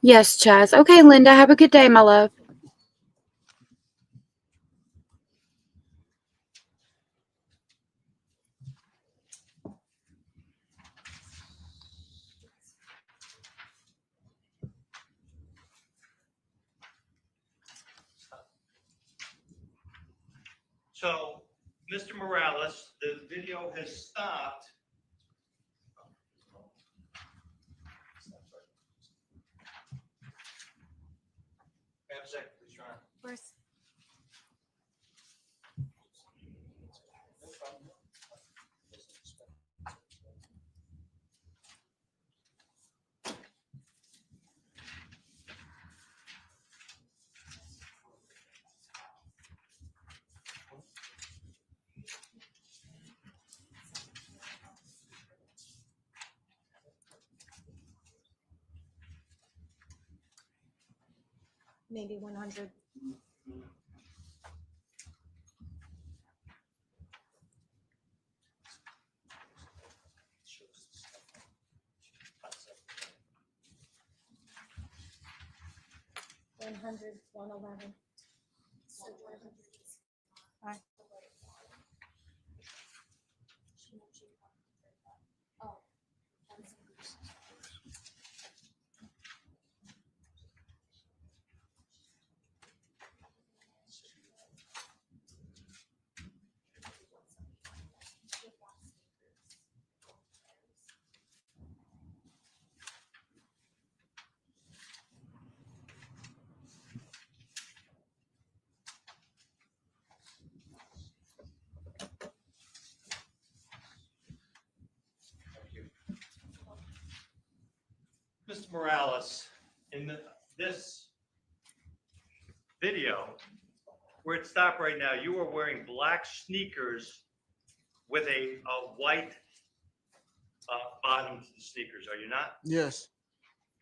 Yes, Chaz. Okay, Linda, have a good day, my love. So, Mr. Morales, the video has stopped. May I have a second, please, Your Honor? Of course. Maybe 100. One hundred, 111. Alright. 'Mr. Morales, in this video, where it stopped right now, you are wearing black sneakers with a white bottom to the sneakers, are you not? Yes.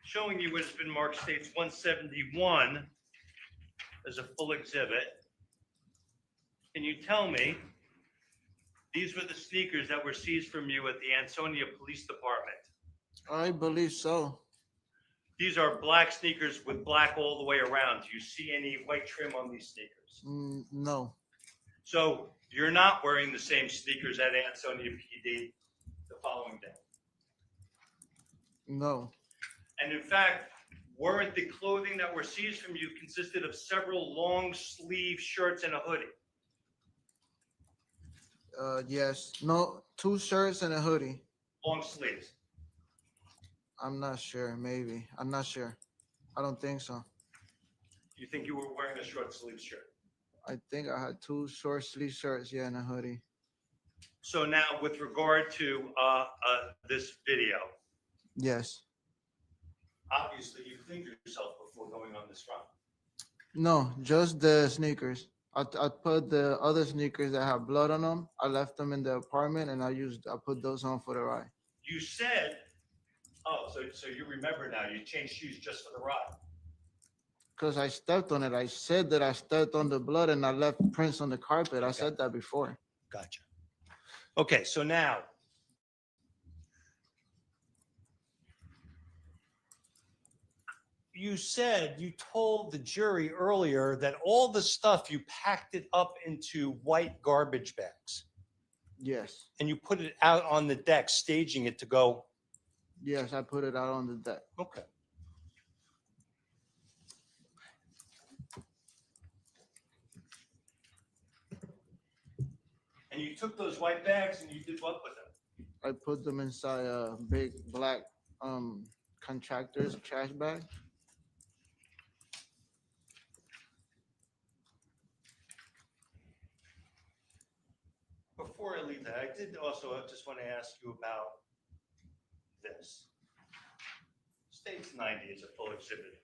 Showing you what has been marked states 171 as a full exhibit. Can you tell me, these were the sneakers that were seized from you at the Ansonia Police Department? I believe so. These are black sneakers with black all the way around. Do you see any white trim on these sneakers? No. So you're not wearing the same sneakers at Ansonia PD the following day. No. And in fact, weren't the clothing that were seized from you consisted of several long sleeve shirts and a hoodie? Yes. No, 2 shirts and a hoodie. Long sleeves. I'm not sure. Maybe. I'm not sure. I don't think so. You think you were wearing a short sleeve shirt? I think I had 2 short sleeve shirts, yeah, and a hoodie. So now with regard to this video, Yes. obviously you cleaned yourself before going on this run. No, just the sneakers. I put the other sneakers that have blood on them. I left them in the apartment and I put those on for the ride. You said, oh, so you remember now, you changed shoes just for the ride. Because I stepped on it. I said that I stepped on the blood and I left prints on the carpet. I said that before. Gotcha. Okay, so now, you said, you told the jury earlier that all the stuff, you packed it up into white garbage bags Yes. and you put it out on the deck, staging it to go. Yes, I put it out on the deck. Okay. And you took those white bags and you did what with them? I put them inside a big black contractor's trash bag. Before I leave that, I did also just want to ask you about this. States 90 is a full exhibit.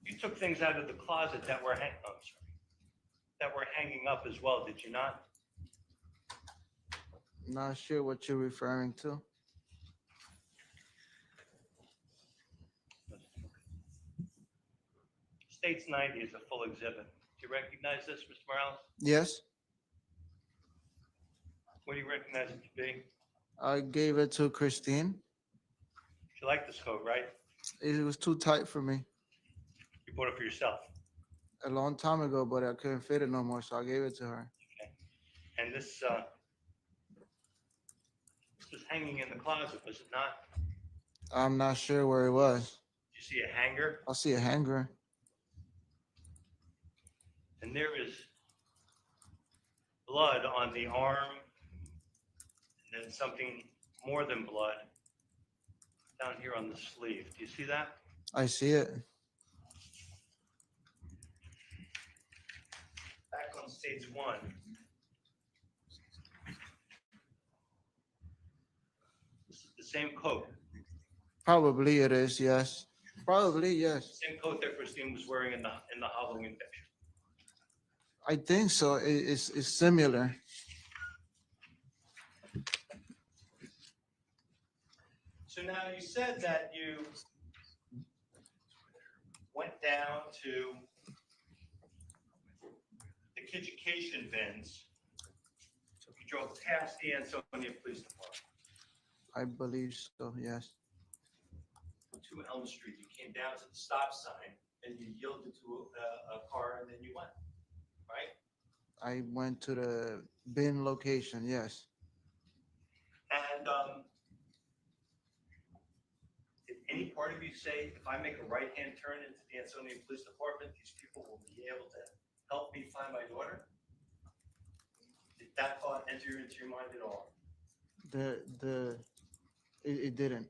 You took things out of the closet that were hanging up as well, did you not? Not sure what you're referring to. States 90 is a full exhibit. Do you recognize this, Mr. Morales? Yes, What do you recognize it to be? I gave it to Christine. You like this coat, right? It was too tight for me You bought it for yourself. a long time ago, but I couldn't fit it no more, so I gave it to her. And this was hanging in the closet, was it not? I'm not sure where it was. Did you see a hanger? I see a hanger. And there is blood on the arm, and then something more than blood down here on the sleeve. Do you see that? I see it. Back on stage 1. This is the same coat. Probably it is, yes. Probably, yes. Same coat that Christine was wearing in the Halloween picture. I think so. It's similar. So now you said that you went down to the education bins. You drove past the Ansonia Police Department I believe so, yes. to Elm Street. You came down to the stop sign and you yielded to a car and then you went, right? I went to the bin location, yes. And did any part of you say, if I make a right-hand turn into the Ansonia Police Department, these people will be able to help me find my daughter? Did that thought enter into your mind at all? It didn't.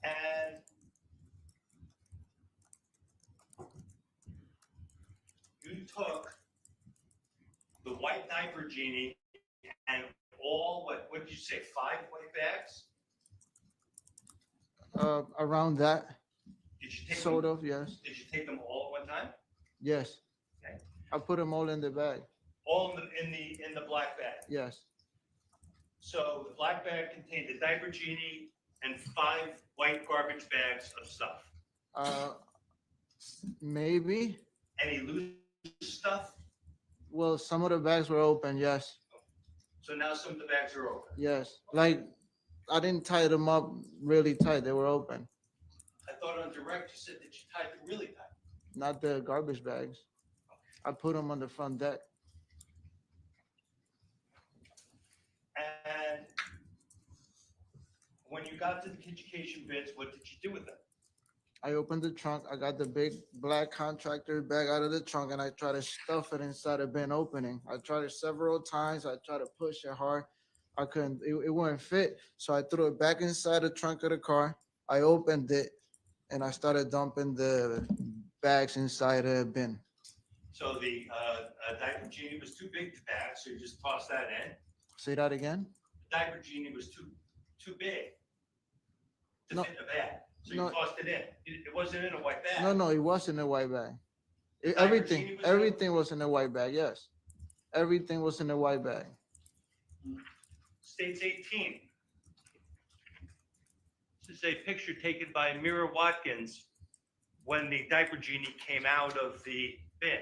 And you took the white diaper genie and all, what did you say, 5 white bags? Around that, Did you take sort them, of, yes. Did you take them all at one time? Yes. Okay. I put them all in the bag, All in the black bag. yes. So the black bag contained the diaper genie and 5 white garbage bags of stuff. Maybe. Any loose stuff? Well, some of the bags were open, yes. So now some of the bags are open. Yes. Like, I didn't tie them up really tight. They were open. I thought on direct you said that you tied them really tight. Not the garbage bags. I put them on the front deck. And when you got to the education bins, what did you do with them? I opened the trunk. I got the big black contractor bag out of the trunk and I tried to stuff it inside a bin opening. I tried it several times. I tried to push it hard. I couldn't, it wouldn't fit. So I threw it back inside the trunk of the car. I opened it and I started dumping the bags inside a bin. So the diaper genie was too big to pack, so you just tossed that in. Say that again? The diaper genie was too big to No. fit in a bag, so you No. tossed it in. It wasn't in a white bag. No, it wasn't a white bag. Diaper Everything, genie was everything was in a white bag, yes. Everything was in a white bag. States 18. This is a picture taken by Mira Watkins when the diaper genie came out of the bin.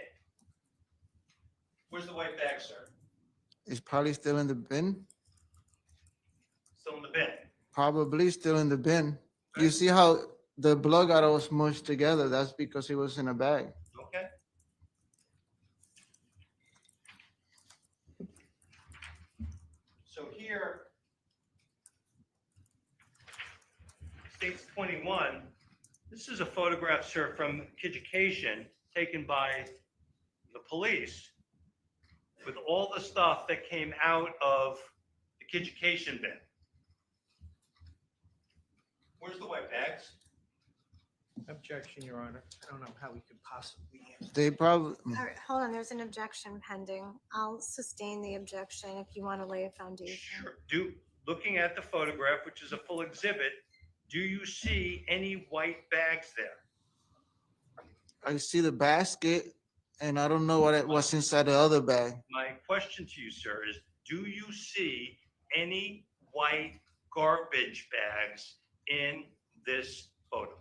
Where's the white bag, sir? It's probably still in the bin. Still in the bin. Probably still in the bin. You see how the blood got all smushed together? That's because it was in a bag. Okay. So here, States 21, this is a photograph, sir, from Education taken by the police with all the stuff that came out of the Education bin. Where's the white bags? Objection, Your Honor. I don't know how we could possibly answer. They probably, All right, hold on, there's an objection pending. I'll sustain the objection if you want to lay a foundation. Sure. Looking at the photograph, which is a full exhibit, do you see any white bags there? I see the basket and I don't know what's inside the other bag. My question to you, sir, is do you see any white garbage bags in this photo?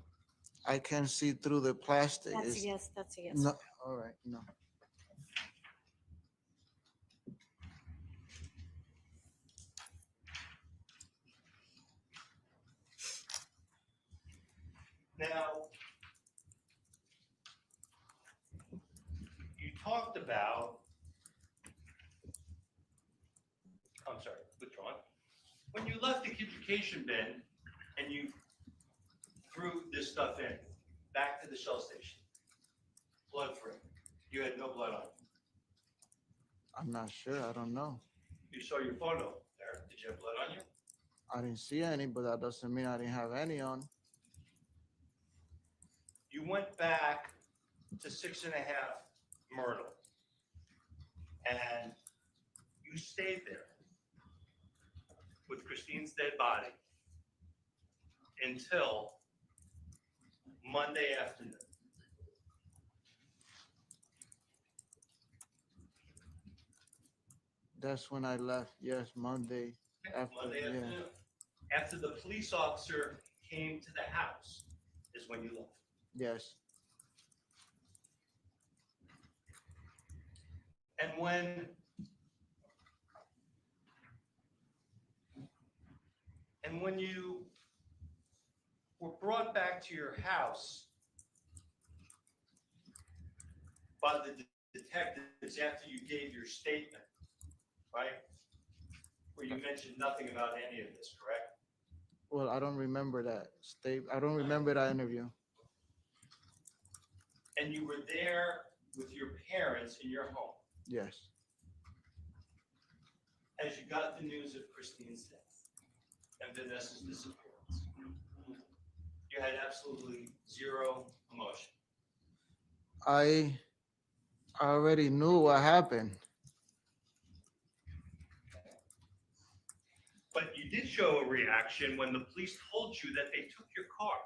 I can see through the plastic. That's a It's- yes, that's a yes. No, all right, no. Now, you talked about, I'm sorry, withdrawn. When you left the education bin and you threw this stuff in, back to the shell station, blood free, you had no blood on you. I'm not sure. I don't know. You saw your photo there. Did you have blood on you? I didn't see any, but that doesn't mean I didn't have any on. You went back to 6.5 Myrtle, and you stayed there with Christine's dead body until Monday afternoon. That's when I left. Yes, Monday. After, Monday yeah. afternoon. After the police officer came to the house is when you left. Yes. And when you were brought back to your house by the detectives after you gave your statement, right? Where you mentioned nothing about any of this, correct? Well, I don't remember that I don't remember that interview. And you were there with your parents in your home Yes. as you got the news of Christine's death and Vanessa's disappearance. You had absolutely zero emotion. I already knew what happened. But you did show a reaction when the police told you that they took your car.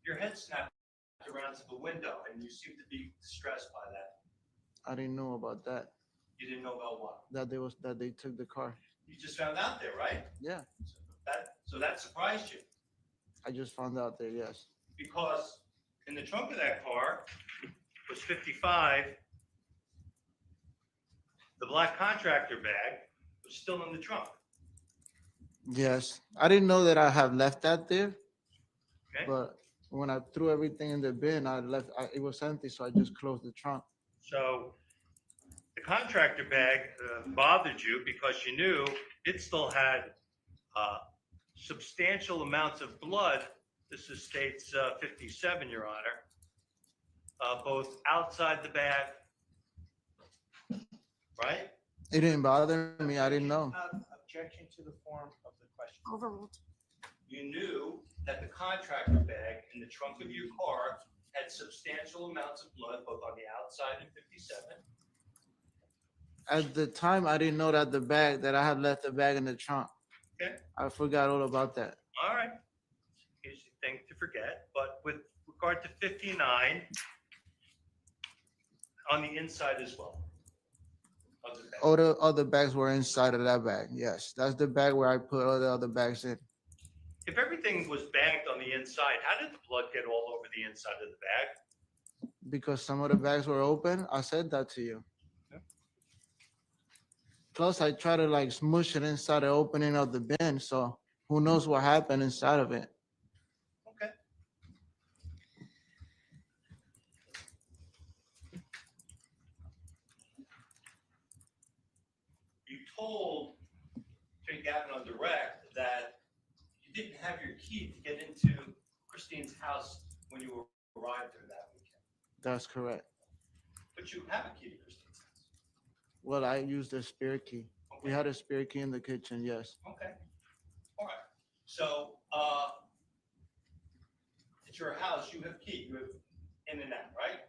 Your head snapped around to the window and you seemed to be distressed by that. I didn't know about that. You didn't know about what? That they took the car. You just found out there, right? Yeah. So that surprised you I just found out there, yes. because in the trunk of that car was 55. The black contractor bag was still in the trunk. Yes. I didn't know that I had left that there, Okay. but when I threw everything in the bin, it was empty, so I just closed the trunk. So the contractor bag bothered you because you knew it still had substantial amounts of blood. This is states 57, Your Honor, both outside the bag, right? It didn't bother me. I didn't know. Objection to the form of the question. Overruled. You knew that the contractor bag in the trunk of your car had substantial amounts of blood both on the outside and 57. At the time, I didn't know that I had left the bag in the trunk. Okay. I forgot all about that. All right. Easy thing to forget. But with regard to 59, on the inside as well. Of the bag. All the other bags were inside of that bag. Yes, that's the bag where I put all the other bags in. If everything was bagged on the inside, how did the blood get all over the inside of the bag? Because some of the bags were open. I said that to you. Yeah. Plus, I try to like smush it inside the opening of the bin. So who knows what happened inside of it? Okay. You told Jay Gavin on direct that you didn't have your key to get into Christine's house when you arrived there that weekend. That's correct. But you have a key to Christine's house. Well, I used a spare key. We Okay. had a spare key in the kitchen. Yes. Okay. All right. So, at your house, you have key. You have in and out, right?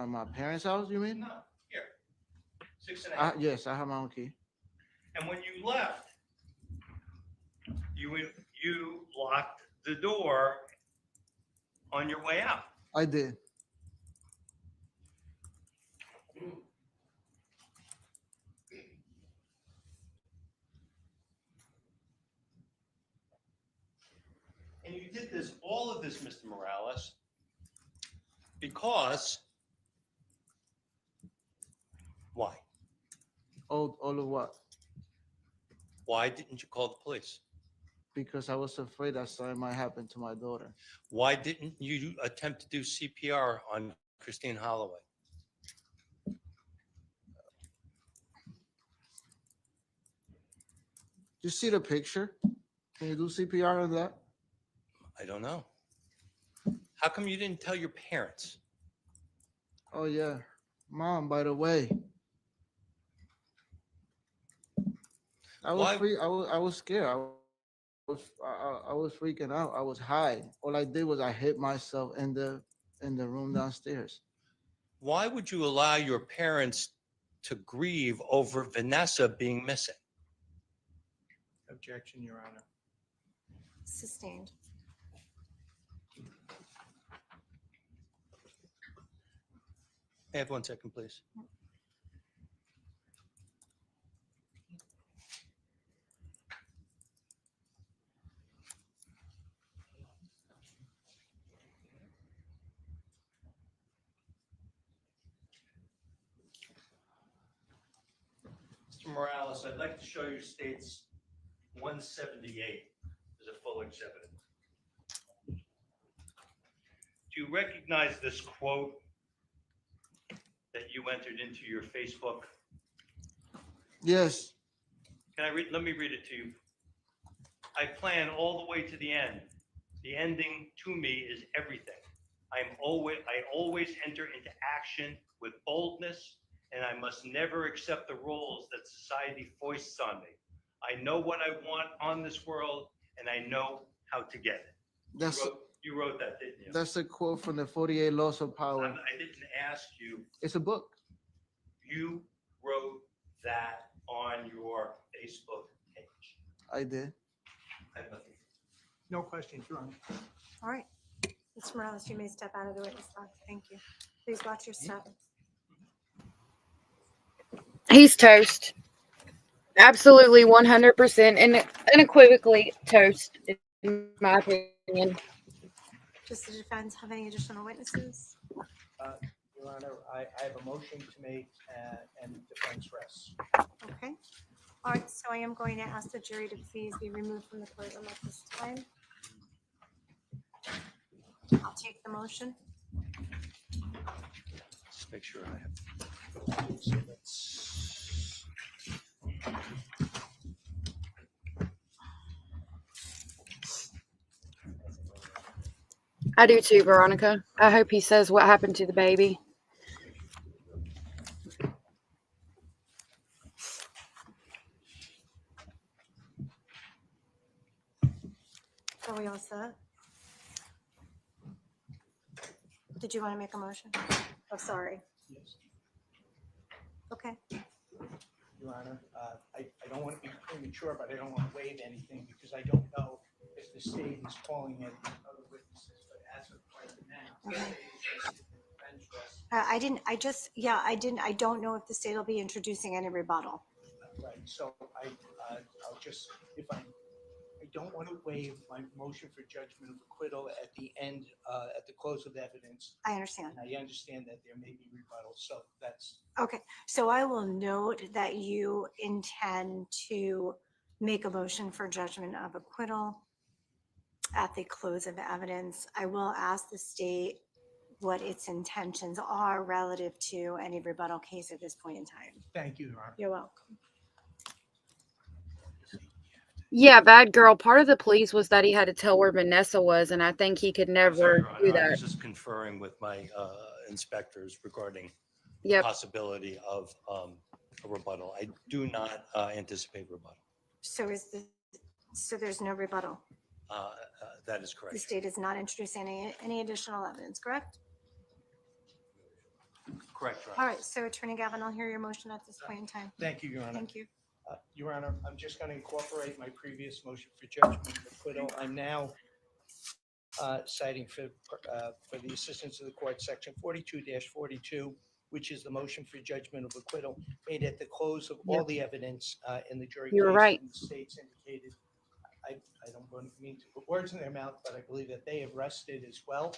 My parents' house, you mean? No, here. 6.5. Yes, I have my own key. And when you left, you locked the door on your way out. I did. And you did all of this, Mr. Morales, because why? All of what? Why didn't you call the police? Because I was afraid that something might happen to my daughter. Why didn't you attempt to do CPR on Christine Holloway? You see the picture? Can you do CPR on that? I don't know. How come you didn't tell your parents? Oh yeah. Mom, by the way, I was Why- free. I was scared. I was freaking out. I was high. All I did was I hit myself in the room downstairs. Why would you allow your parents to grieve over Vanessa being missing? Objection, Your Honor. Sustained. May I have 1 second, please? Mr. Morales, I'd like to show you states 178 as a full exhibit. Do you recognize this quote that you entered into your Facebook? Yes. Can I read? Let me read it to you. I plan all the way to the end. The ending to me is everything. I always enter into action with boldness, and I must never accept the roles that society foists on me. I know what I want on this world, and I know how to get it. That's You wrote that, didn't you? that's a quote from the 48 Laws of Power. I didn't ask you. It's a book. You wrote that on your Facebook page. I did. I have nothing. No questions, Your Honor. All right. Mr. Morales, you may step out of the witness box. Thank you. Please watch your step. He's toast. Absolutely 100% and unequivocally toast, in my opinion. Does the defense have any additional witnesses? Your Honor, I have a motion to make and defense rests. Okay. All right, so I am going to ask the jury to please be removed from the courtroom at this time. I'll take the motion. Just make sure I have. So that's- I do too, Veronica. I hope he says what happened to the baby. Are we all set? Did you want to make a motion? Oh, sorry. Yes. Okay. Your Honor, I don't want to be premature, but I don't want to waive anything because I don't know if the state is calling in other witnesses, but as of right now. Okay. defense rests. I don't know if the state will be introducing any rebuttal. Right, so I'll just, I don't want to waive my motion for judgment of acquittal at the end, at the close of evidence. I understand. And I understand that there may be rebuttal, so that's, Okay, so I will note that you intend to make a motion for judgment of acquittal at the close of evidence. I will ask the state what its intentions are relative to any rebuttal case at this point in time. thank you, Your Honor. You're welcome. Yeah, bad girl. Part of the pleas was that he had to tell where Vanessa was, and I think he could Sorry, never Your do Honor, I that. was just conferring with my inspectors regarding the Yep. possibility of a rebuttal. I do not anticipate rebuttal. So so there's no rebuttal. That is The correct. state is not introducing any additional evidence, correct? Correct, Your All Honor. right, so Attorney Gavin, I'll hear your motion at this point in time. Thank you, Your Honor. Thank you. Your Honor, I'm just going to incorporate my previous motion for judgment of acquittal. I'm now citing for the assistance of the court, section 42-42, which is the motion for judgment of acquittal made at the close of all the evidence in the jury case. You're right. And the states indicated, I don't mean to put words in their mouth, but I believe that they have rested as well.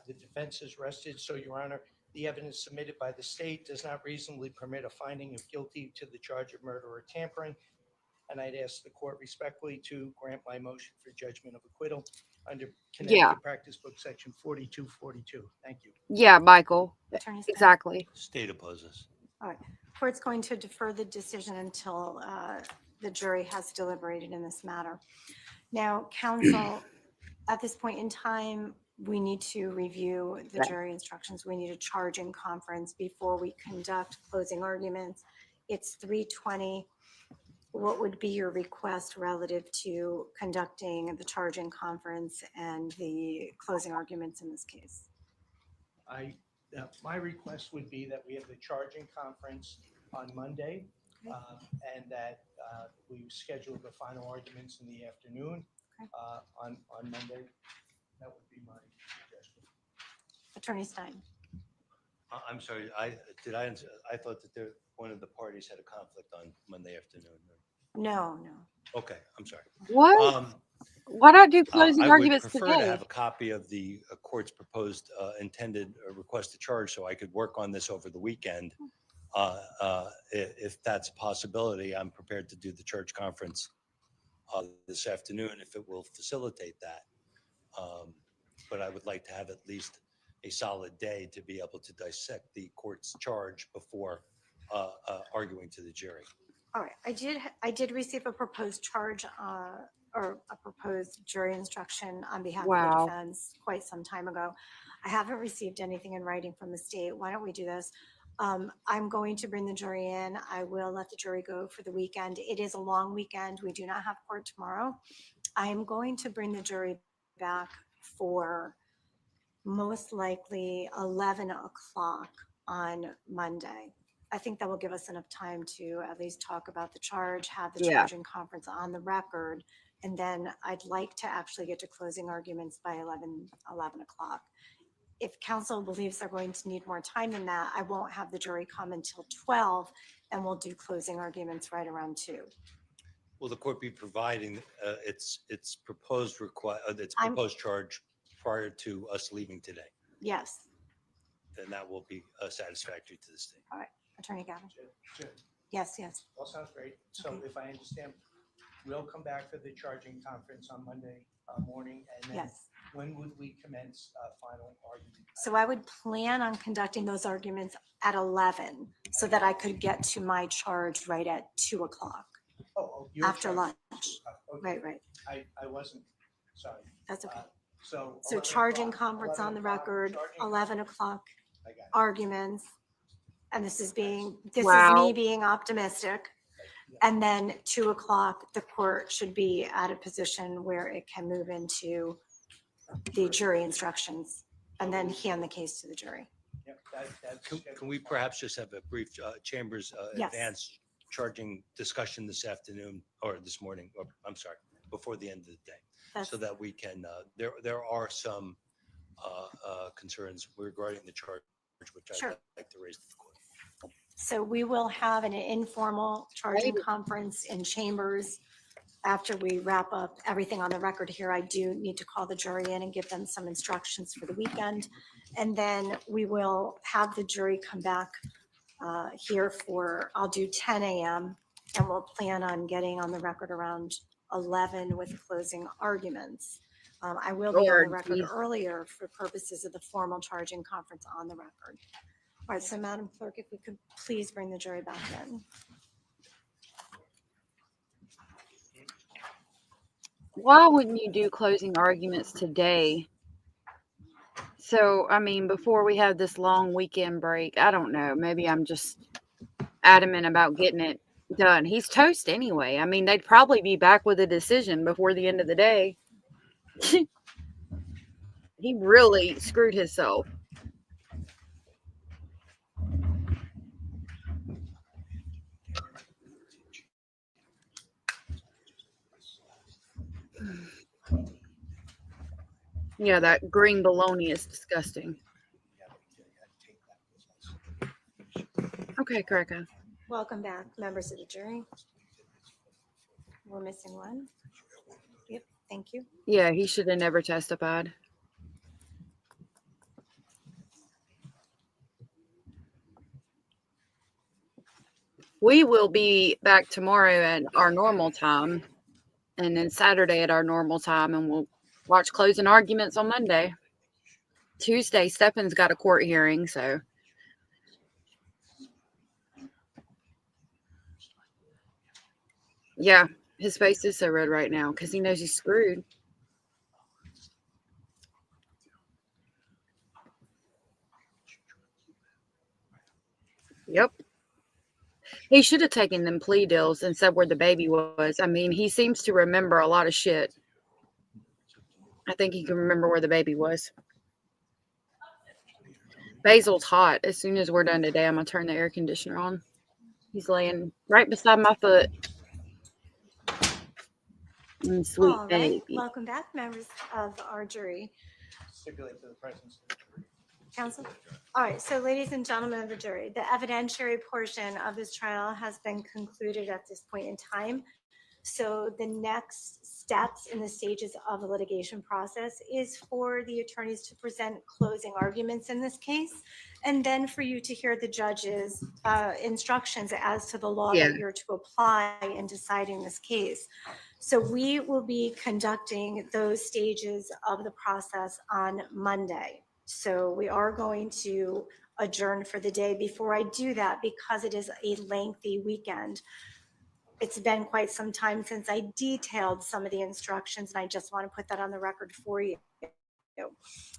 The defense has rested. So, Your Honor, the evidence submitted by the state does not reasonably permit a finding of guilty to the charge of murder or tampering. And I'd ask the court respectfully to grant my motion for judgment of acquittal under Connecticut Practice Book, section 4242. Thank you. Yeah, Michael. Attorney Smith. Exactly. State opposes. All right, court's going to defer the decision until the jury has deliberated in this matter. Now, counsel, at this point in time, we need to review the Right. jury instructions. We need a charging conference before we conduct closing arguments. It's 3:20. what would be your request relative to conducting the charging conference and the closing arguments in this case? My request would be that we have the charging conference on Monday, Okay. and that we schedule the final arguments in the afternoon Okay. on Monday. That would be my suggestion. Attorney Stein? I'm sorry, I thought that one of the parties had a conflict on Monday afternoon. No. Okay, I'm sorry. What? Why not do closing I would arguments prefer to today? have a copy of the court's proposed intended request to charge, so I could work on this over the weekend. If that's a possibility, I'm prepared to do the church conference this afternoon if it will facilitate that. But I would like to have at least a solid day to be able to dissect the court's charge before arguing to the jury. All right, I did receive a proposed charge or a proposed jury instruction on behalf of the Wow. defense quite some time ago. I haven't received anything in writing from the state. Why don't we do this? I'm going to bring the jury in. I will let the jury go for the weekend. It is a long weekend. We do not have court tomorrow. I am going to bring the jury back for most likely 11 o'clock on Monday. I think that will give us enough time to at least talk about the charge, have the Yeah. charging conference on the record, and then I'd like to actually get to closing arguments by 11 o'clock. If counsel believes they're going to need more time than that, I won't have the jury come until 12, and we'll do closing arguments right around 2. Will the court be providing its proposed its I'm- proposed charge prior to us leaving today? Yes, Then that will be satisfactory to the state. Attorney Gavin? Jim, Yes. all sounds great. So Okay. if I understand, we'll come back for the charging conference on Monday morning, and then Yes. when would we commence final argument? So I would plan on conducting those arguments at 11 so that I could get to my charge right at 2 o'clock Your after charge. lunch. Okay. Right. I wasn't, sorry. That's okay. So. So 11 charging o'clock, conference 11 on the o'clock, record, charging 11 o'clock I got it. arguments. And this is Wow. me being optimistic. And then 2 o'clock, the court should be at a position where it can move into the jury instructions and then hand the case to the jury. Yep, that's. Can we perhaps just have a brief chambers Yes. advance charging discussion this afternoon or this morning, or I'm sorry, before the end of the day? That's- So that we can, there are some concerns regarding the charge, which Sure. I'd like to raise to the court. So we will have an informal charging Right. conference in chambers after we wrap up everything on the record here. I do need to call the jury in and give them some instructions for the weekend. And then we will have the jury come back here I'll do 10 a.m. and we'll plan on getting on the record around 11 with closing arguments. I will be on the Lord, record geez. earlier for purposes of the formal charging conference on the record. All right, so Madam Clerk, if we could please bring the jury back in. Why wouldn't you do closing arguments today? So, I mean, before we have this long weekend break, I don't know. Maybe I'm just adamant about getting it done. He's toast anyway. I mean, they'd probably be back with a decision before the end of the day. He really screwed himself. Yeah, that green bologna is disgusting. Okay, Cracker. Welcome back, members of the jury. We're missing one. Yep, thank you. Yeah, he should have never testified. We will be back tomorrow at our normal time, and then Saturday at our normal time, and we'll watch closing arguments on Monday. Tuesday, Stefan's got a court hearing, so. Yeah, his face is so red right now because he knows he's screwed. Yep. He should have taken them plea deals and said where the baby was. I mean, he seems to remember a lot of shit. I think he can remember where the baby was. Basil's hot. As soon as we're done today, I'm going to turn the air conditioner on. He's laying right beside my foot. Sweet All right, baby. welcome back, members of our jury. Stipulate to the presence of the jury. Counsel? All right, so ladies and gentlemen of the jury, the evidentiary portion of this trial has been concluded at this point in time. So the next steps in the stages of the litigation process is for the attorneys to present closing arguments in this case, and then for you to hear the judge's instructions as to the law that you're to apply in deciding this case. So we will be conducting those stages of the process on Monday. So we are going to adjourn for the day. Before I do that, because it is a lengthy weekend, it's been quite some time since I detailed some of the instructions, and I just want to put that on the record for you.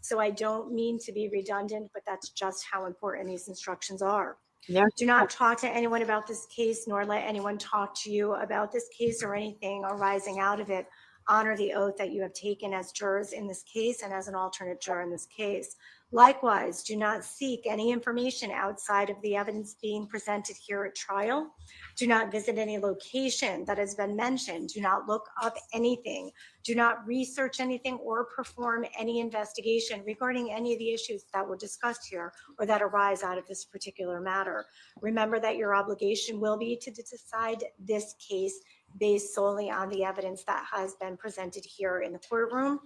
So I don't mean to be redundant, but that's just how important these instructions are. Yeah. Do not talk to anyone about this case, nor let anyone talk to you about this case or anything arising out of it. Honor the oath that you have taken as jurors in this case and as an alternate juror in this case. Likewise, do not seek any information outside of the evidence being presented here at trial. Do not visit any location that has been mentioned. Do not look up anything. Do not research anything or perform any investigation regarding any of the issues that were discussed here or that arise out of this particular matter. Remember that your obligation will be to decide this case based solely on the evidence that has been presented here in the courtroom.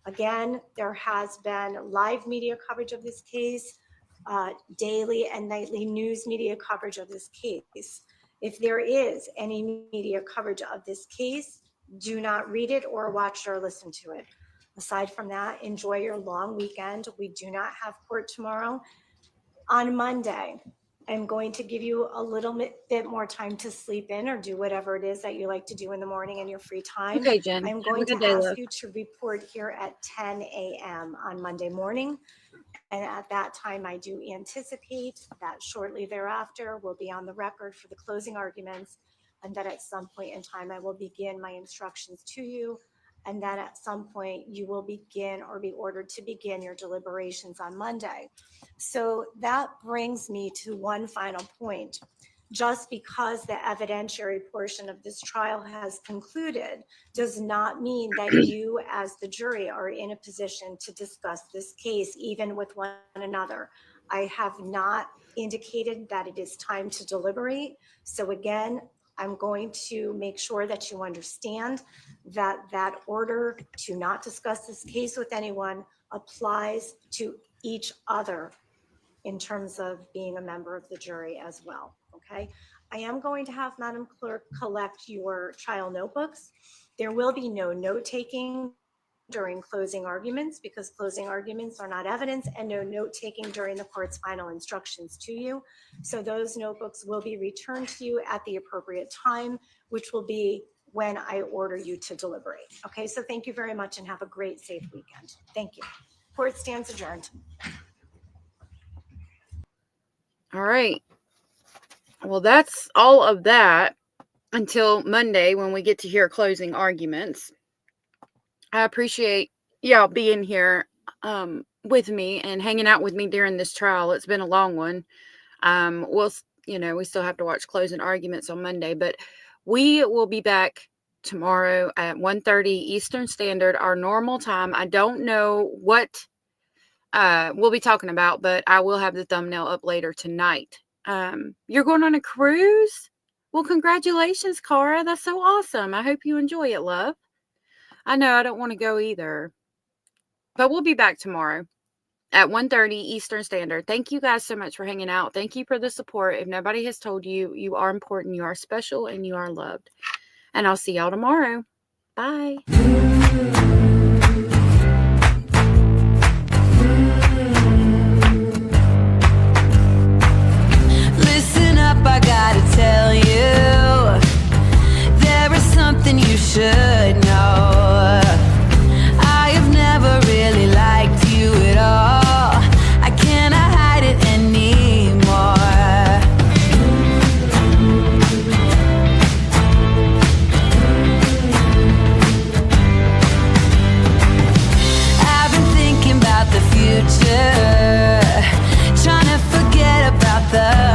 Again, there has been live media coverage of this case, daily and nightly news media coverage of this case. If there is any media coverage of this case, do not read it or watch or listen to it. Aside from that, enjoy your long weekend. We do not have court tomorrow. On Monday, I'm going to give you a little bit more time to sleep in or do whatever it is that you like to do in the morning in your free time. Okay, Jen. I'm going to ask you to report here at 10 a.m. on Monday morning. And at that time, I do anticipate that shortly thereafter, we'll be on the record for the closing arguments, and that at some point in time, I will begin my instructions to you, and that at some point, you will begin or be ordered to begin your deliberations on Monday. So that brings me to one final point. Just because the evidentiary portion of this trial has concluded does not mean that you as the jury are in a position to discuss this case even with one another. I have not indicated that it is time to deliberate. So again, I'm going to make sure that you understand that that order to not discuss this case with anyone applies to each other in terms of being a member of the jury as well. Okay, I am going to have Madam Clerk collect your trial notebooks. There will be no note taking during closing arguments because closing arguments are not evidence, and no note taking during the court's final instructions to you. So those notebooks will be returned to you at the appropriate time, which will be when I order you to deliberate. Okay, so thank you very much and have a great, safe weekend. Thank you. Court stands adjourned. All right. Well, that's all of that until Monday when we get to hear closing arguments. I appreciate y'all being here with me and hanging out with me during this trial. It's been a long one. We still have to watch closing arguments on Monday, but we will be back tomorrow at 1:30 Eastern Standard, our normal time. I don't know what we'll be talking about, but I will have the thumbnail up later tonight. You're going on a cruise? Well, congratulations, Cara. That's so awesome. I hope you enjoy it, love. I know I don't want to go either, but we'll be back tomorrow at 1:30 Eastern Standard. Thank you guys so much for hanging out. Thank you for the support. If nobody has told you, you are important, you are special, and you are loved. And I'll see y'all tomorrow. Bye. Listen up, I gotta tell you, there is something you should know. I have never really liked you at all. I cannot hide it anymore. the